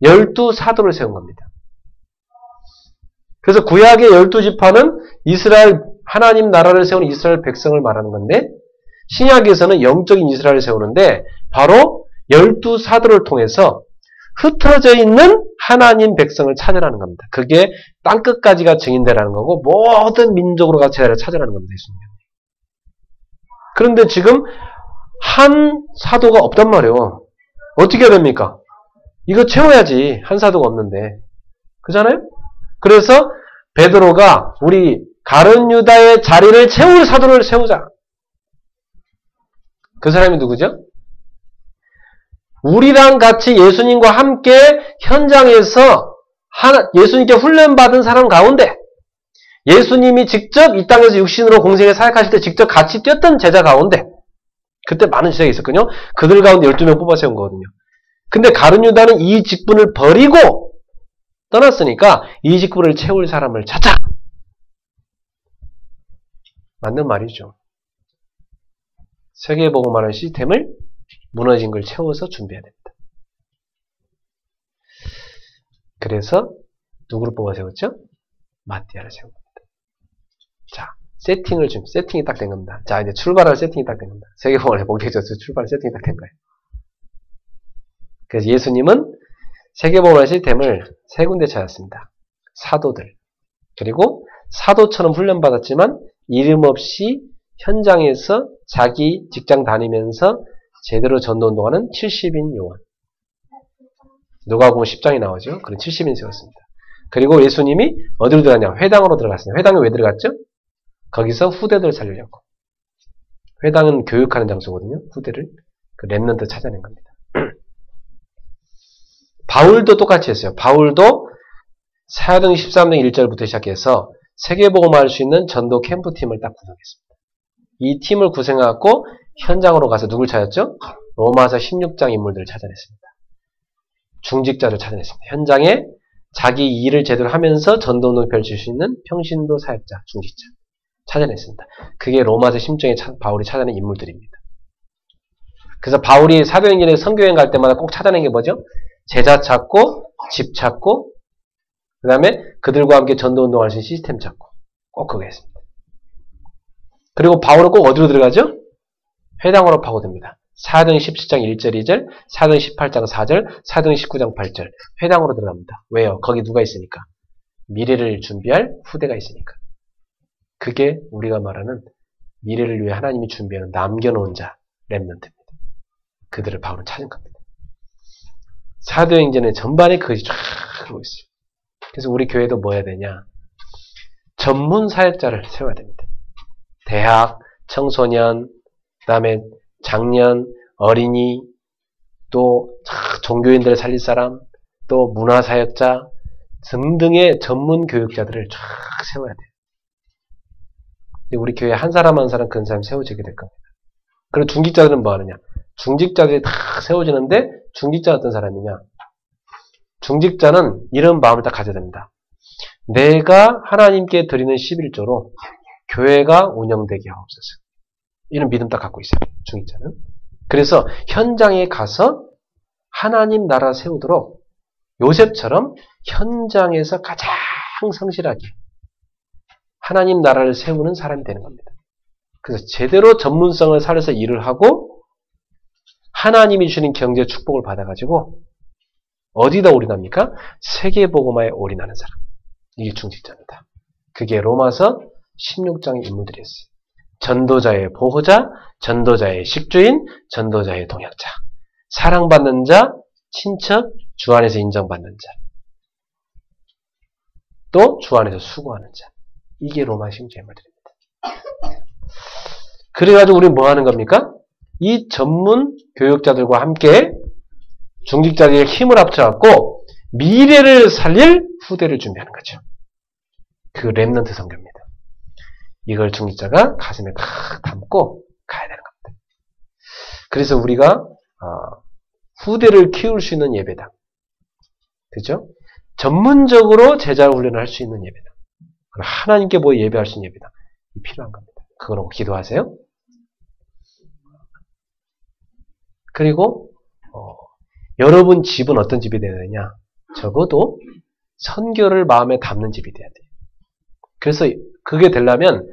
12사도를 세운 겁니다. 그래서 구약의 12지파는 이스라엘, 하나님 나라를 세우는 이스라엘 백성을 말하는 건데 신약에서는 영적인 이스라엘을 세우는데 바로 12사도를 통해서 흩어져 있는 하나님 백성을 찾으라는 겁니다. 그게 땅끝까지가 증인되라는 거고 모든 민족으로 가서 제자를 찾으라는 겁니다. 예수님. 그런데 지금 한 사도가 없단 말이에요. 어떻게 해야 됩니까? 이거 채워야지. 한 사도가 없는데. 그잖아요? 그래서 베드로가 우리 가룟 유다의 자리를 채울 사도를 세우자. 그 사람이 누구죠? 우리랑 같이 예수님과 함께 현장에서 예수님께 훈련받은 사람 가운데 예수님이 직접 이 땅에서 육신으로 공생에 사역하실 때 직접 같이 뛰었던 제자 가운데 그때 많은 제자가 있었거든요. 그들 가운데 12명 뽑아 세운 거거든요. 근데 가룟 유다는 이 직분을 버리고 떠났으니까 이 직분을 채울 사람을 찾자. 맞는 말이죠. 세계복음화라는 시스템을 무너진 걸 채워서 준비해야 됩니다. 그래서 누구를 뽑아 세웠죠? 마띠아를 세운 겁니다. 자, 세팅이 딱 된 겁니다. 자, 이제 출발할 세팅이 딱 된 겁니다. 세계복음의 목회자로서 출발 세팅이 딱 된 거예요. 그래서 예수님은 세계복음의 시스템을 세 군데 찾았습니다. 사도들. 그리고 사도처럼 훈련받았지만 이름 없이 현장에서 자기 직장 다니면서 제대로 전도운동하는 70인 요원. 누가복음 10장이 나오죠. 그런 70인 세웠습니다. 그리고 예수님이 어디로 들어갔냐? 회당으로 들어갔습니다. 회당에 왜 들어갔죠? 거기서 후대들 살리려고. 회당은 교육하는 장소거든요. 후대를. 그 렘넌트 찾아낸 겁니다. 바울도 똑같이 했어요. 바울도 사도행 13장 1절부터 시작해서 세계복음화할 수 있는 전도 캠프팀을 딱 구성했습니다. 이 팀을 구성해갖고 현장으로 가서 누굴 찾았죠? 로마서 16장 인물들을 찾아냈습니다. 중직자를 찾아냈습니다. 현장에 자기 일을 제대로 하면서 전도운동을 펼칠 수 있는 평신도 사역자, 중직자 찾아냈습니다. 그게 로마서 16장에 바울이 찾아낸 인물들입니다. 그래서 바울이 사도행전에 선교여행 갈 때마다 꼭 찾아낸 게 뭐죠? 제자 찾고, 집 찾고, 그 다음에 그들과 함께 전도운동할 수 있는 시스템 찾고, 꼭 그거 했습니다. 그리고 바울은 꼭 어디로 들어가죠? 회당으로 파고듭니다. 사도행 17장 1절 2절, 사도행 18장 4절, 사도행 19장 8절 회당으로 들어갑니다. 왜요? 거기 누가 있으니까? 미래를 준비할 후대가 있으니까. 그게 우리가 말하는 미래를 위해 하나님이 준비하는 남겨놓은 자, 렘넌트입니다. 그들을 바울은 찾은 겁니다. 사도행전의 전반에 그것이 쫙 흐르고 있어요. 그래서 우리 교회도 뭐 해야 되냐? 전문 사역자를 세워야 됩니다. 대학, 청소년, 그 다음에 장년, 어린이, 또 종교인들을 살릴 사람, 또 문화사역자 등등의 전문 교육자들을 쫙 세워야 돼요. 우리 교회에 한 사람 한 사람 그런 사람 세워지게 될 겁니다. 그리고 중직자들은 뭐 하느냐? 중직자들이 다 세워지는데 중직자가 어떤 사람이냐? 중직자는 이런 마음을 딱 가져야 됩니다. 내가 하나님께 드리는 11조로 교회가 운영되게 하옵소서. 이런 믿음 딱 갖고 있어요. 중직자는. 그래서 현장에 가서 하나님 나라 세우도록 요셉처럼 현장에서 가장 성실하게 하나님 나라를 세우는 사람이 되는 겁니다. 그래서 제대로 전문성을 살려서 일을 하고 하나님이 주신 경제 축복을 받아가지고 어디다 올인합니까? 세계복음화에 올인하는 사람. 이게 중직자입니다. 그게 로마서 16장의 인물들이었어요. 전도자의 보호자, 전도자의 식주인, 전도자의 동역자. 사랑받는 자, 친척, 주 안에서 인정받는 자. 또 주 안에서 수고하는 자. 이게 로마 16장의 인물들입니다. 그래가지고 우리는 뭐 하는 겁니까? 이 전문 교육자들과 함께 중직자들의 힘을 합쳐갖고 미래를 살릴 후대를 준비하는 거죠. 그 렘넌트 선교입니다. 이걸 중직자가 가슴에 탁 담고 가야 되는 겁니다. 그래서 우리가 후대를 키울 수 있는 예배당, 그죠? 전문적으로 제자 훈련을 할 수 있는 예배당, 하나님께 뭐 예배할 수 있는 예배당, 이 필요한 겁니다. 그거로 기도하세요. 그리고 여러분 집은 어떤 집이 되어야 되냐? 적어도 선교를 마음에 담는 집이 돼야 돼요. 그래서 그게 되려면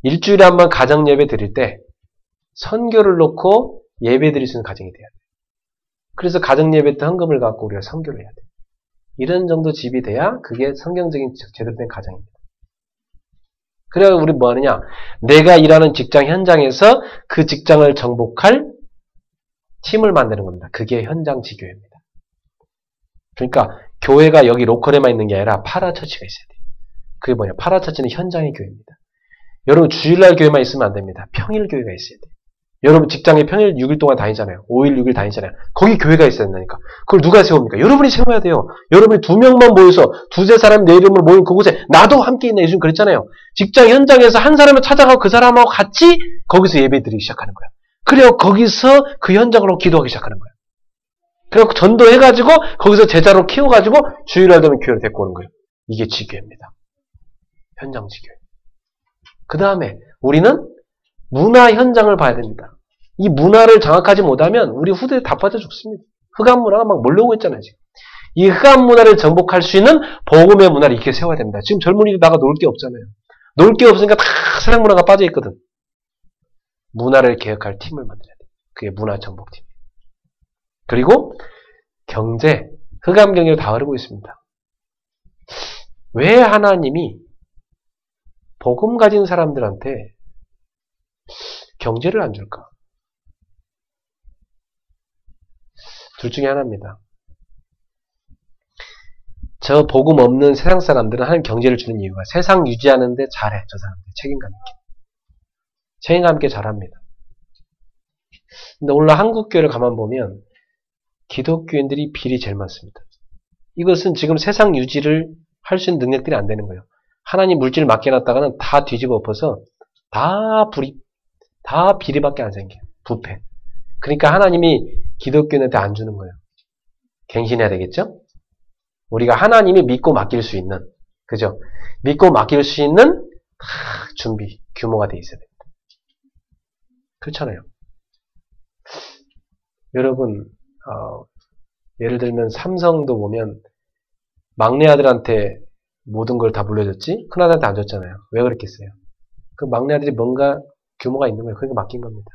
일주일에 한 번 가정 예배 드릴 때 선교를 놓고 예배 드릴 수 있는 가정이 돼야 돼요. 그래서 가정 예배 때 헌금을 갖고 우리가 선교를 해야 돼요. 이런 정도 집이 돼야 그게 성경적인 제대로 된 가정입니다. 그래야 우리 뭐 하느냐? 내가 일하는 직장 현장에서 그 직장을 정복할 팀을 만드는 겁니다. 그게 현장 지교회입니다. 그러니까 교회가 여기 로컬에만 있는 게 아니라 파라처치가 있어야 돼요. 그게 뭐냐? 파라처치는 현장의 교회입니다. 여러분 주일날 교회만 있으면 안 됩니다. 평일 교회가 있어야 돼요. 여러분 직장에 평일 6일 동안 다니잖아요. 5일, 6일 다니잖아요. 거기 교회가 있어야 된다니까. 그걸 누가 세웁니까? 여러분이 세워야 돼요. 여러분이 2명만 모여서 두세 사람 내 이름으로 모인 그곳에 나도 함께 있네. 예수님 그랬잖아요. 직장 현장에서 한 사람을 찾아가고 그 사람하고 같이 거기서 예배 드리기 시작하는 거예요. 그래요. 거기서 그 현장으로 기도하기 시작하는 거예요. 그리고 전도해가지고 거기서 제자로 키워가지고 주일날 되면 교회로 데리고 오는 거예요. 이게 지교회입니다. 현장 지교회. 그 다음에 우리는 문화 현장을 봐야 됩니다. 이 문화를 장악하지 못하면 우리 후대에 다 빠져 죽습니다. 흑암 문화가 막 몰려오고 있잖아요. 지금. 이 흑암 문화를 정복할 수 있는 복음의 문화를 이렇게 세워야 됩니다. 지금 젊은이들 나가 놀 게 없잖아요. 놀 게 없으니까 다 세상 문화가 빠져 있거든. 문화를 개혁할 팀을 만들어야 돼. 그게 문화정복팀. 그리고 경제, 흑암 경제로 다 흐르고 있습니다. 왜 하나님이 복음 가진 사람들한테 경제를 안 줄까? 둘 중에 하나입니다. 저 복음 없는 세상 사람들은 하나님 경제를 주는 이유가 세상 유지하는데 잘해. 저 사람들 책임감 있게. 책임감 있게 잘합니다. 근데 오늘 한국교회를 가만 보면 기독교인들이 비리 제일 많습니다. 이것은 지금 세상 유지를 할 수 있는 능력들이 안 되는 거예요. 하나님 물질을 맡겨놨다가는 다 뒤집어 엎어서 다 비리밖에 안 생겨요. 부패. 그러니까 하나님이 기독교인한테 안 주는 거예요. 갱신해야 되겠죠? 우리가 하나님이 믿고 맡길 수 있는, 그죠? 믿고 맡길 수 있는 준비, 규모가 돼 있어야 됩니다. 그렇잖아요. 여러분, 예를 들면 삼성도 보면 막내 아들한테 모든 걸 다 물려줬지 큰 아들한테 안 줬잖아요. 왜 그랬겠어요? 그 막내 아들이 뭔가 규모가 있는 거예요. 그러니까 맡긴 겁니다.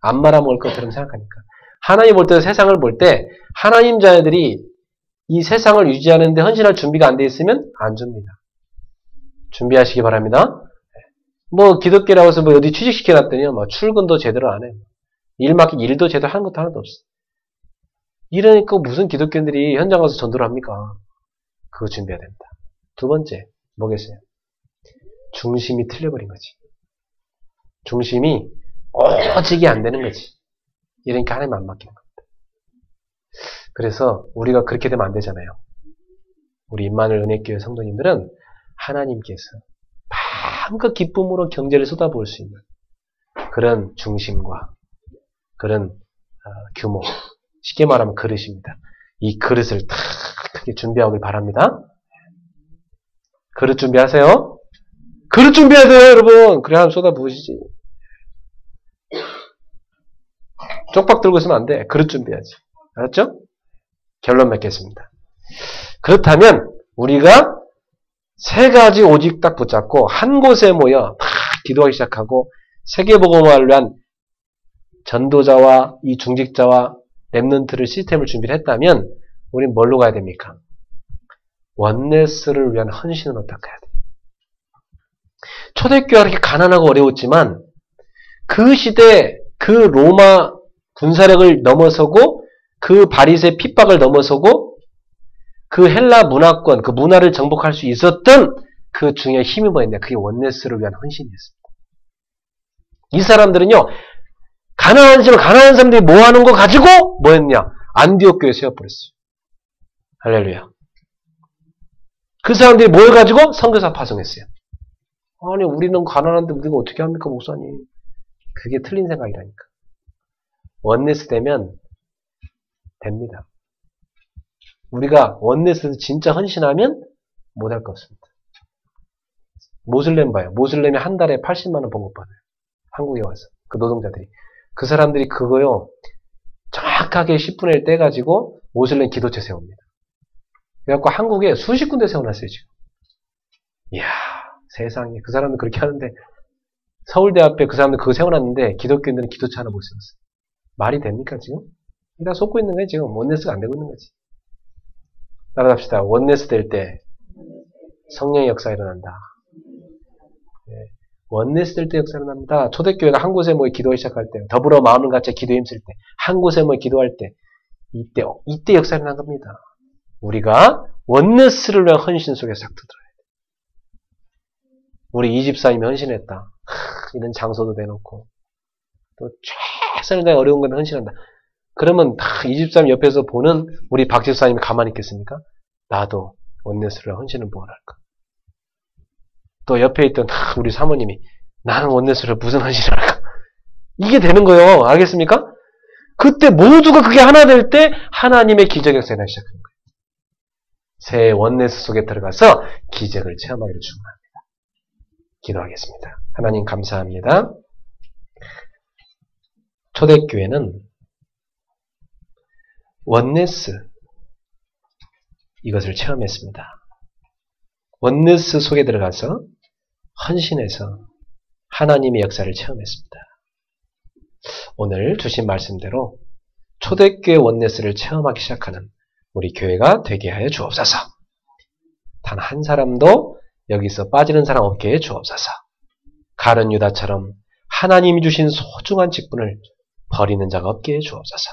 안 말아먹을 것처럼 생각하니까. 하나님 볼 때, 세상을 볼 때 하나님 자녀들이 이 세상을 유지하는데 헌신할 준비가 안 돼 있으면 안 줍니다. 준비하시기 바랍니다. 뭐 기독교라고 해서 뭐 어디 취직시켜놨더니 뭐 출근도 제대로 안 해요. 일 맡긴 일도 제대로 하는 것도 하나도 없어. 이러니까 무슨 기독교인들이 현장 가서 전도를 합니까? 그거 준비해야 됩니다. 두 번째, 뭐겠어요? 중심이 틀려버린 거지. 중심이 오직이 안 되는 거지. 이러니까 하나님 안 맡기는 겁니다. 그래서 우리가 그렇게 되면 안 되잖아요. 우리 임마누엘 은혜교회 성도님들은 하나님께서 마음껏 기쁨으로 경제를 쏟아부을 수 있는 그런 중심과 그런 규모, 쉽게 말하면 그릇입니다. 이 그릇을 다 크게 준비하길 바랍니다. 그릇 준비하세요. 그릇 준비해야 돼요, 여러분. 그래야 하면 쏟아부으시지. 쪽박 들고 있으면 안 돼. 그릇 준비해야지. 알았죠? 결론 맺겠습니다. 그렇다면 우리가 세 가지 오직 딱 붙잡고 한 곳에 모여 다 기도하기 시작하고 세계복음화를 위한 전도자와 이 중직자와 랩런트를 시스템을 준비를 했다면 우리는 뭘로 가야 됩니까? 원네스를 위한 헌신으로 딱 가야 돼요. 초대교회가 그렇게 가난하고 어려웠지만 그 시대 그 로마 군사력을 넘어서고 그 바리새의 핍박을 넘어서고 그 헬라 문화권, 그 문화를 정복할 수 있었던 그 중요한 힘이 뭐였냐? 그게 원네스를 위한 헌신이었습니다. 이 사람들은요, 가난한 사람들이 모아놓은 거 가지고 뭐였냐? 안디옥 교회 세워버렸어요. 할렐루야. 그 사람들이 모여가지고 선교사 파송했어요. 아니, 우리는 가난한데 우리가 어떻게 합니까, 목사님? 그게 틀린 생각이라니까. 원네스 되면 됩니다. 우리가 원네스에서 진짜 헌신하면 못할 거 없습니다. 모슬렘 봐요. 모슬렘이 한 달에 80만 원 번급 받아요. 한국에 와서. 그 노동자들이. 그 사람들이 그거요. 정확하게 10분의 1 떼가지고 모슬렘 기도체 세웁니다. 그래갖고 한국에 수십 군데 세워놨어요, 지금. 이야, 세상에. 그 사람들 그렇게 하는데 서울대 앞에 그 사람들 그거 세워놨는데 기독교인들은 기도체 하나 못 세웠어요. 말이 됩니까, 지금? 다 속고 있는 거예요, 지금. 원네스가 안 되고 있는 거지. 따라갑시다. 원네스 될 때 성령의 역사가 일어난다. 네. 원네스 될 때 역사가 일어납니다. 초대교회가 한 곳에 모여 기도하기 시작할 때, 더불어 마음을 같이 기도에 힘쓸 때, 한 곳에 모여 기도할 때, 이때 역사가 일어난 겁니다. 우리가 원네스를 위한 헌신 속에 싹 들어야 돼. 우리 이 집사님이 헌신했다. 이런 장소도 내놓고, 또 최선을 다해 어려운 건 헌신한다. 그러면 이 집사님 옆에서 보는 우리 박 집사님이 가만히 있겠습니까? 나도 원네스를 헌신을 뭐랄까. 또 옆에 있던 우리 사모님이 나는 원네스를 무슨 헌신을 할까. 이게 되는 거예요. 알겠습니까? 그때 모두가 그게 하나 될 때 하나님의 기적 역사가 나기 시작하는 거예요. 새 원네스 속에 들어가서 기적을 체험하기를 축원합니다. 기도하겠습니다. 하나님 감사합니다. 초대교회는 원네스 이것을 체험했습니다. 원네스 속에 들어가서 헌신해서 하나님의 역사를 체험했습니다. 오늘 주신 말씀대로 초대교회 원네스를 체험하기 시작하는 우리 교회가 되게 하여 주옵소서. 단 한 사람도 여기서 빠지는 사람 없게 해 주옵소서. 가룟 유다처럼 하나님이 주신 소중한 직분을 버리는 자가 없게 해 주옵소서.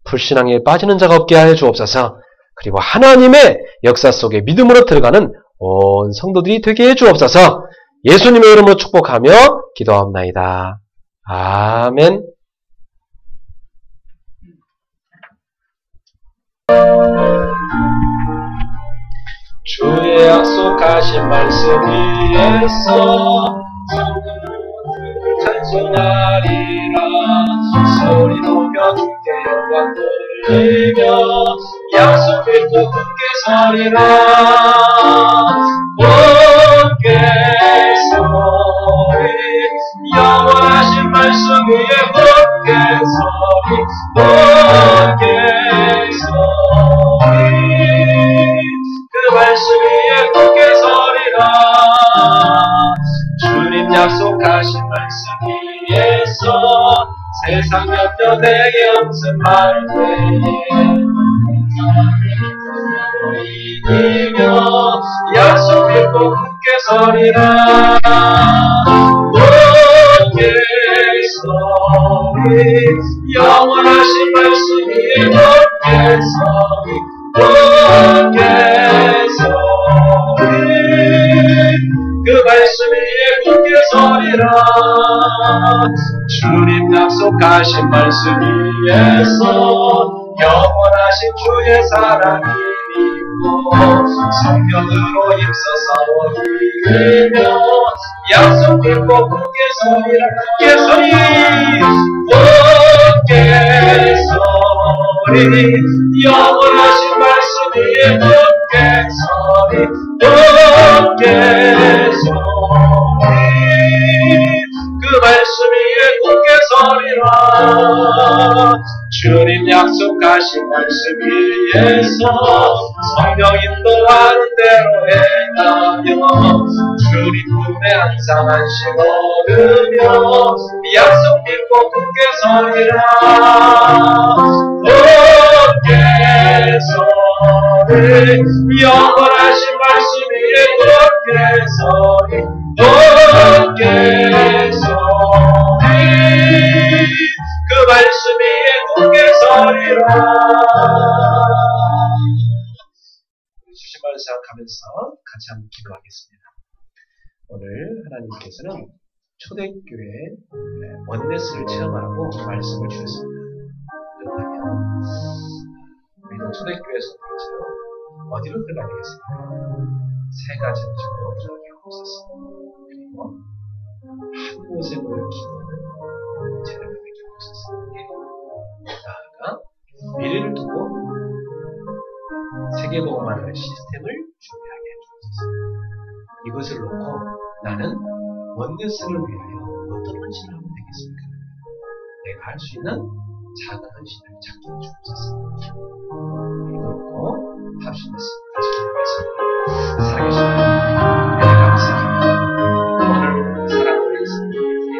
불신앙에 빠지는 자가 없게 하여 주옵소서. 그리고 하나님의 역사 속에 믿음으로 들어가는 온 성도들이 되게 해 주옵소서. 예수님의 이름으로 축복하며 기도합나이다. 아멘. 주의 약속하신 말씀 위에서 성령을 찬송하리라. 소리 높여 주께 영광 돌리며 약속 믿고 굳게 서리라. 굳게 서리 영원하신 말씀 위에 굳게 서리. 굳게 서리 그 말씀 위에 굳게 서리라. 주님 약속하신 말씀 위에서 세상 몇몇 내게 엄습할 때에 이기며 약속 믿고 굳게 서리라. 굳게 서리 영원하신 말씀 위에 굳게 서리. 굳게 서리 그 말씀 위에 굳게 서리라. 주님 약속하신 말씀 위에서 영원하신 주의 사랑이 믿고 성령으로 힘써 싸워 이기며 약속 믿고 굳게 서리라. 굳게 서리 굳게 서리 영원하신 말씀 위에 굳게 서리. 굳게 서리 그 말씀 위에 굳게 서리라. 주님 약속하신 말씀 위에서 성령 인도하는 대로 행하여 주님 품에 항상 안식 얻으며 약속 믿고 굳게 서리라. 굳게 서리 영원하신 말씀 위에 굳게 서리. 굳게 서리 그 말씀 위에 굳게 서리라. 주신 말을 생각하면서 같이 한번 기도하겠습니다. 오늘 하나님께서는 초대교회 원네스를 체험하라고 말씀을 주셨습니다. 그렇다면 우리도 초대교회 성도처럼 어디로 들어가야 되겠습니까? 세 가지 음식으로 들어가게 하옵소서. 그리고 한 곳에 모여 기도하는 제대로 되게 하옵소서. 나아가 미래를 두고 세계복음화를 시스템을 준비하게 해주옵소서. 이것을 놓고 나는 원네스를 위하여 어떤 헌신을 하면 되겠습니까? 내가 할 수 있는 작은 헌신을 찾게 해주옵소서. 이거 놓고 합심했습니다. 같이 살아계신 하나님 감사합니다. 오늘 사랑하는 성도에게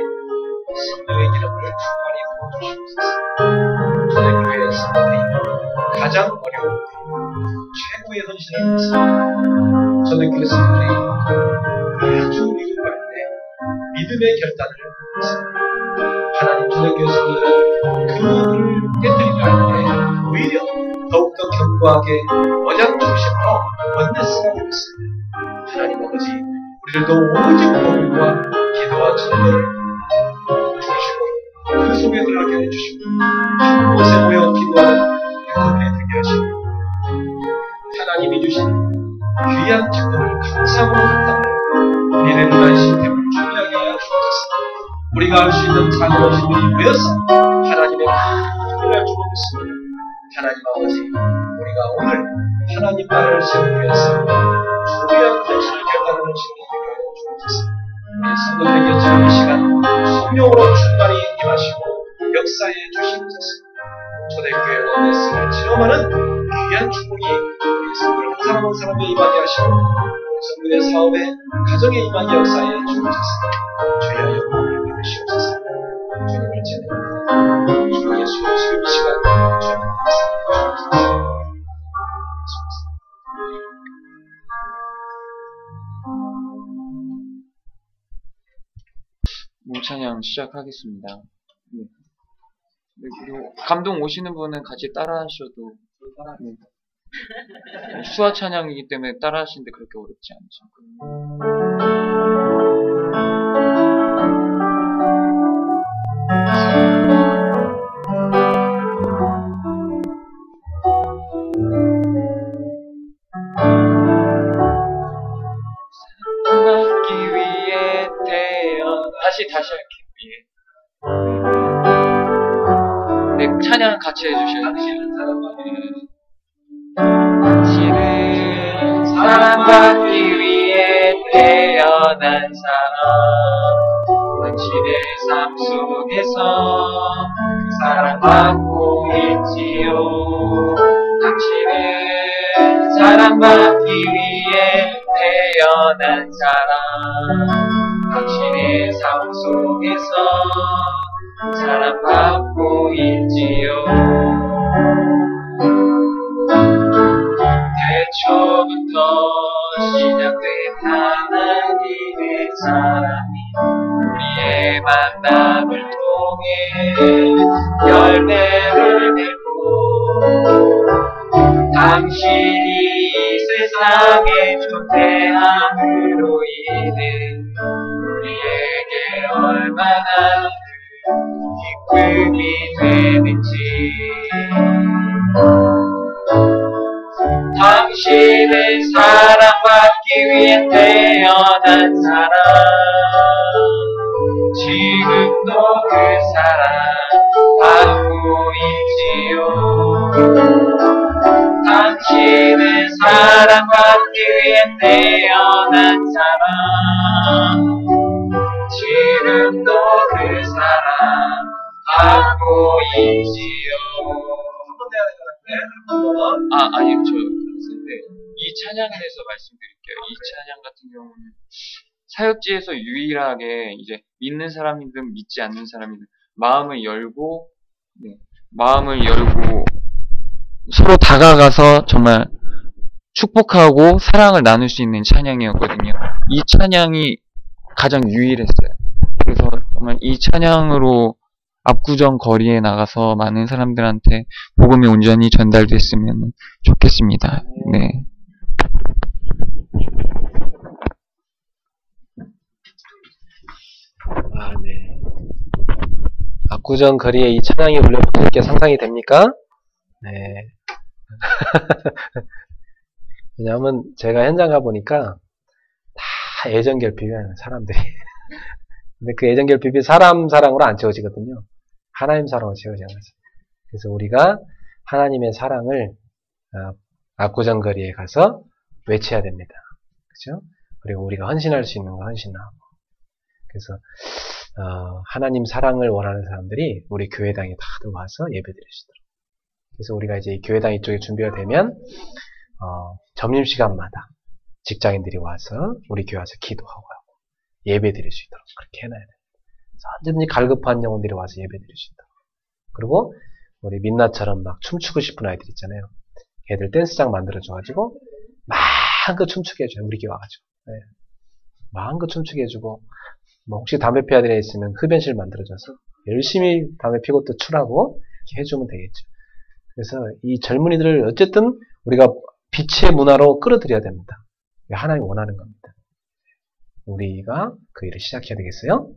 성령의 기름을 충만히 부어주시옵소서. 초대교회의 성도들이 가장 어려운 때 최고의 헌신을 했습니다. 초대교회 성도들이 아주 미국할 때 믿음의 결단을 했습니다. 하나님 초대교회 성도들은 그들을 깨뜨리려 할 때 오히려 더욱더 견고하게 언약 중심으로 원네스가 되었습니다. 하나님 아버지, 우리들도 오직 복음과 기도와 전도를 주시고 그 속에 들어가게 해주시고 한 곳에 모여 기도하는 유업에 되게 하시고 하나님이 주신 귀한 기도를 감사함으로 감당하여 미래를 위한 시스템을 준비하게 하여 주옵소서. 우리가 할 수 있는 작은 헌신들이 모여서 하나님의 큰 일을 주옵소서. 하나님 아버지, 우리가 오늘 하나님 나라를 세우기 위해서 중요한 헌신을 결단하는 시간이 되게 하여 주옵소서. 우리 성도들에게 지금 이 시간 성령으로 충만히 임하시고 역사해 주시옵소서. 초대교회 원네스를 체험하는 귀한 축복이 우리 성도들 한 사람 한 사람에 임하게 하시고 성도의 사업에 가정의 임한 역사에 주어졌습니다. 주여 영광을 받으시옵소서. 주님을 찬양합니다. 주 예수 지금 이 시간 주님 찬양 시작하겠습니다. 네. 그리고 감동 오시는 분은 같이 따라 하셔도 네. 수화 찬양이기 때문에 따라 하시는데 그렇게 어렵지 않죠. 사랑받기 위해 다시 할게요. 네, 찬양 같이 해주시면 당신은 사랑받기 위해 태어난 사람, 당신의 삶 속에서 사랑받고 있지요. 당신은 사랑받기 위해 태어난 사람, 당신의 삶 속에서 사랑받고 있지요. 태초부터 시작된 하나님의 사랑이 우리의 만남을 통해 열매를 맺고 당신이 이 세상에 존재함으로 인해 우리에게 얼마나 기쁨이 되는지. 당신은 사랑받기 위해 태어난 사람, 지금도 그 사랑 받고 있지요. 당신은 사랑받기 위해 태어난 사람, 지금도 그 사랑 받고 있지요. 아니요, 이 찬양에 대해서 말씀드릴게요. 이 찬양 같은 경우는 사역지에서 유일하게 이제 믿는 사람이든 믿지 않는 사람이든 마음을 열고 서로 다가가서 정말 축복하고 사랑을 나눌 수 있는 찬양이었거든요. 이 찬양이 가장 유일했어요. 그래서 정말 이 찬양으로 압구정 거리에 나가서 많은 사람들한테 복음이 온전히 전달됐으면 좋겠습니다. 네. 네. 압구정 거리에 이 찬양이 울려버릴 게 상상이 됩니까? 네. 왜냐하면 제가 현장 가보니까 다 애정결핍이에요, 사람들이. 근데 그 애정결핍이 사람 사랑으로 안 채워지거든요. 하나님 사랑으로 채워져요. 그래서 우리가 하나님의 사랑을 압구정 거리에 가서 외쳐야 됩니다. 그죠? 그리고 우리가 헌신할 수 있는 거 헌신하고. 그래서 하나님 사랑을 원하는 사람들이 우리 교회당에 다들 와서 예배드리시도록. 그래서 우리가 이제 이 교회당 이쪽에 준비가 되면 점심시간마다 직장인들이 와서 우리 교회 와서 기도하고 예배드릴 수 있도록 그렇게 해놔야 돼요. 언제든지 갈급한 영혼들이 와서 예배드릴 수 있도록. 그리고 우리 민나처럼 막 춤추고 싶은 아이들 있잖아요. 걔들 댄스장 만들어줘가지고 마음껏 춤추게 해줘요. 우리 교회 와가지고. 네. 마음껏 춤추게 해주고 뭐 혹시 담배 피워야 될 애 있으면 흡연실 만들어줘서 열심히 담배 피고 또 추라고 이렇게 해주면 되겠죠. 그래서 이 젊은이들을 어쨌든 우리가 빛의 문화로 끌어들여야 됩니다. 하나님이 원하는 겁니다. 우리가 그 일을 시작해야 되겠어요?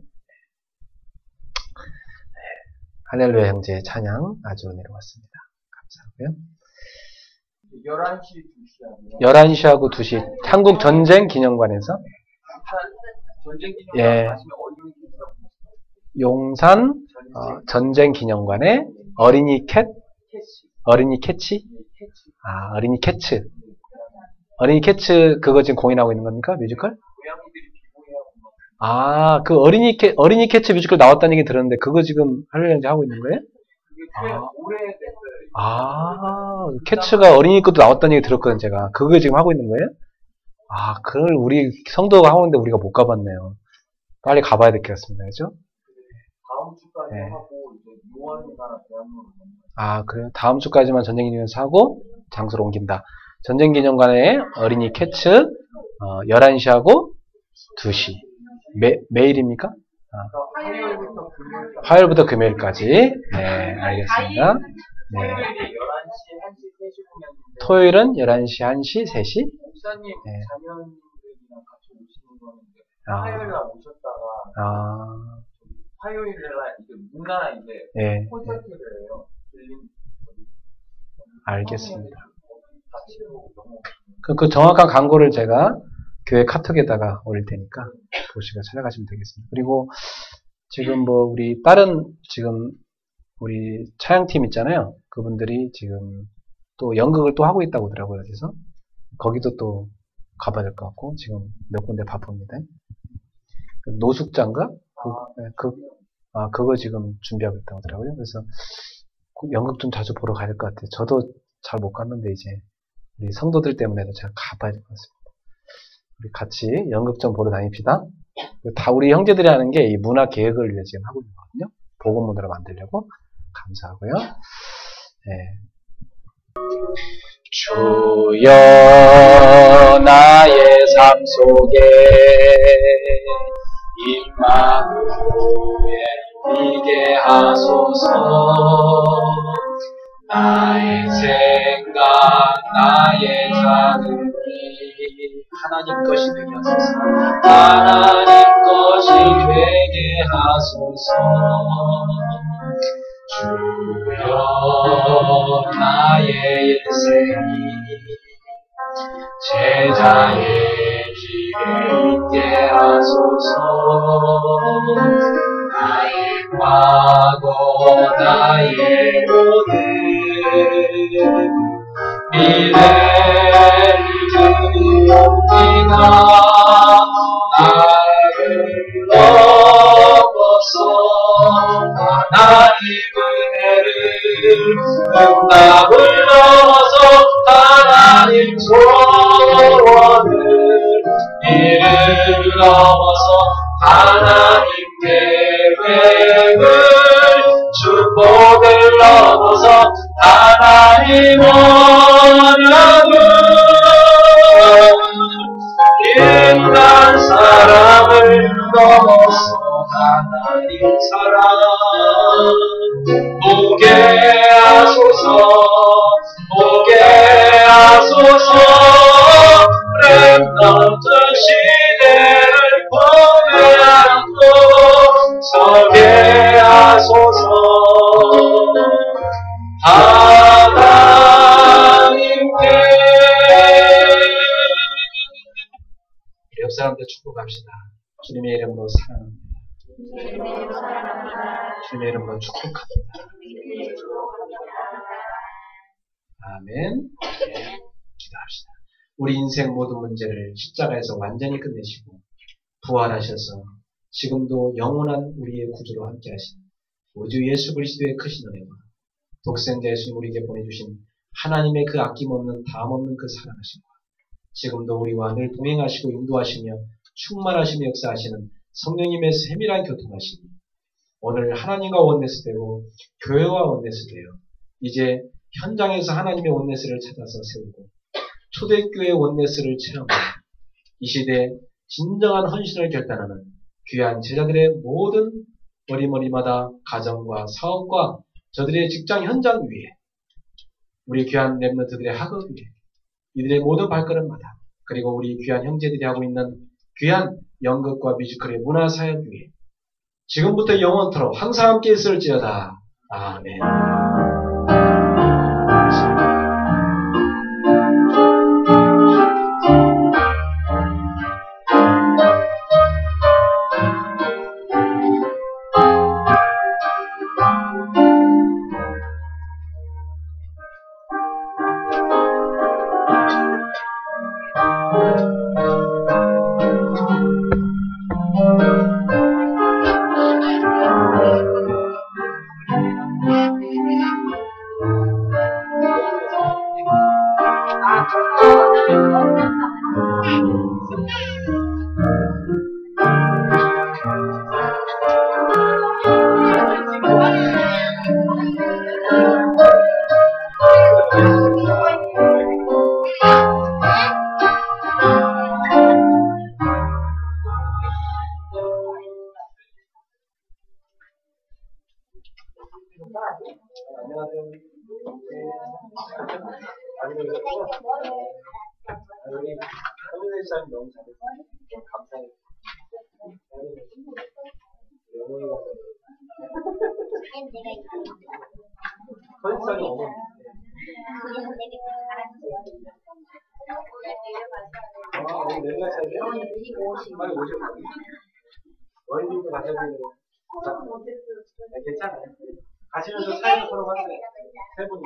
할렐루야 형제의 찬양 아주 은혜로 왔습니다. 감사하고요. 11시하고 2시 한국 전쟁 기념관에서 예, 용산 전쟁 기념관에 어린이 캐치? 어린이 캐츠 그거 지금 공연하고 있는 겁니까? 뮤지컬? 그 어린이 캐치 뮤지컬 나왔다는 얘기 들었는데 그거 지금 할렐루야 형제 하고 있는 거예요? 캐츠가 어린이 것도 나왔다는 얘기 들었거든 제가. 그거 지금 하고 있는 거예요? 아, 그걸 우리 성도가 하고 있는데 우리가 못 가봤네요. 빨리 가봐야 될 것 같습니다. 그죠? 다음 주까지 네. 하고 이제 6월이나 대학로로 넘어가요. 아, 그래요? 다음 주까지만 전쟁기념관에서 하고 장소를 옮긴다. 전쟁기념관에 어린이 캐츠 11시하고 2시. 매일입니까? 화요일부터 금요일. 화요일부터 금요일까지. 네, 알겠습니다. 네. 토요일에 11시, 1시, 3시 공연인데 토요일은 11시, 1시, 3시. 목사님, 네. 자녀님들이랑 같이 오시는 거는데 아. 화요일날 오셨다가 아, 화요일날 이제 문화 이제 네. 콘서트를 해요. 들린 알겠습니다. 같이 넘어오시는 그 정확한 광고를 제가 교회 카톡에다가 올릴 테니까 보시고 찾아가시면 되겠습니다. 그리고 지금 뭐 우리 다른 지금 우리 차양팀 있잖아요. 그분들이 지금 또 연극을 또 하고 있다고 하더라고요. 그래서 거기도 또 가봐야 될 것 같고 지금 몇 군데 바쁩니다. 그 노숙자인가? 그거 지금 준비하고 있다고 하더라고요. 그래서 연극 좀 자주 보러 가야 될 것 같아요. 저도 잘 못 갔는데 이제 우리 성도들 때문에도 제가 가봐야 될 것 같습니다. 우리 같이 연극 좀 보러 다닙시다. 다 우리 형제들이 하는 게 이 문화 개혁을 위해 지금 하고 있는 거거든요. 복음문화로 만들려고. 감사하고요. 네. 주여 나의 삶 속에 임마누엘 이게 하소서. 나의 생각 나의 자들이 하나님 것이 되게 하소서. 하나님 것이 되게 하소서. 주여 나의 인생이 제자의 길에 있게 하소서. 나의 과거 나의 오늘 미래를 네가 나를 넘어서 하나님 은혜를 응답을 넘어서 하나님 소원을 이를 넘어서 하나님 계획을 축복을 넘어서 하나님 언약을 인간 사랑을 넘어서 하나님 사랑 오게 하소서. 오게 하소서. 렘넌트 시대를 보내고 서게 하소서. 하나님께 옆 사람들 축복합시다. 주님의 이름으로 사랑합니다. 주님의 이름으로 축복합니다. 아멘. 네, 기도합시다. 우리 인생 모든 문제를 십자가에서 완전히 끝내시고 부활하셔서 지금도 영원한 우리의 구주로 함께 하신 우리 주 예수 그리스도의 크신 은혜와 독생자 예수님 우리에게 보내주신 하나님의 그 아낌없는 다함없는 그 사랑하심과 지금도 우리와 늘 동행하시고 인도하시며 충만하시며 역사하시는 성령님의 세밀한 교통하심이 오늘 하나님과 원내스되고 교회와 원내스되어 이제 현장에서 하나님의 원내스를 찾아서 세우고 초대교회 원내스를 체험하고 이 시대에 진정한 헌신을 결단하는 귀한 제자들의 모든 머리머리마다 가정과 사업과 저들의 직장 현장 위에 우리 귀한 렘넌트들의 학업 위에 이들의 모든 발걸음마다 그리고 우리 귀한 형제들이 하고 있는 귀한 연극과 뮤지컬의 문화사역 위에 지금부터 영원토록 항상 함께 있을지어다. 아멘. 괜찮아요. 가시면서 사연을 서로 하세요. 세 분이.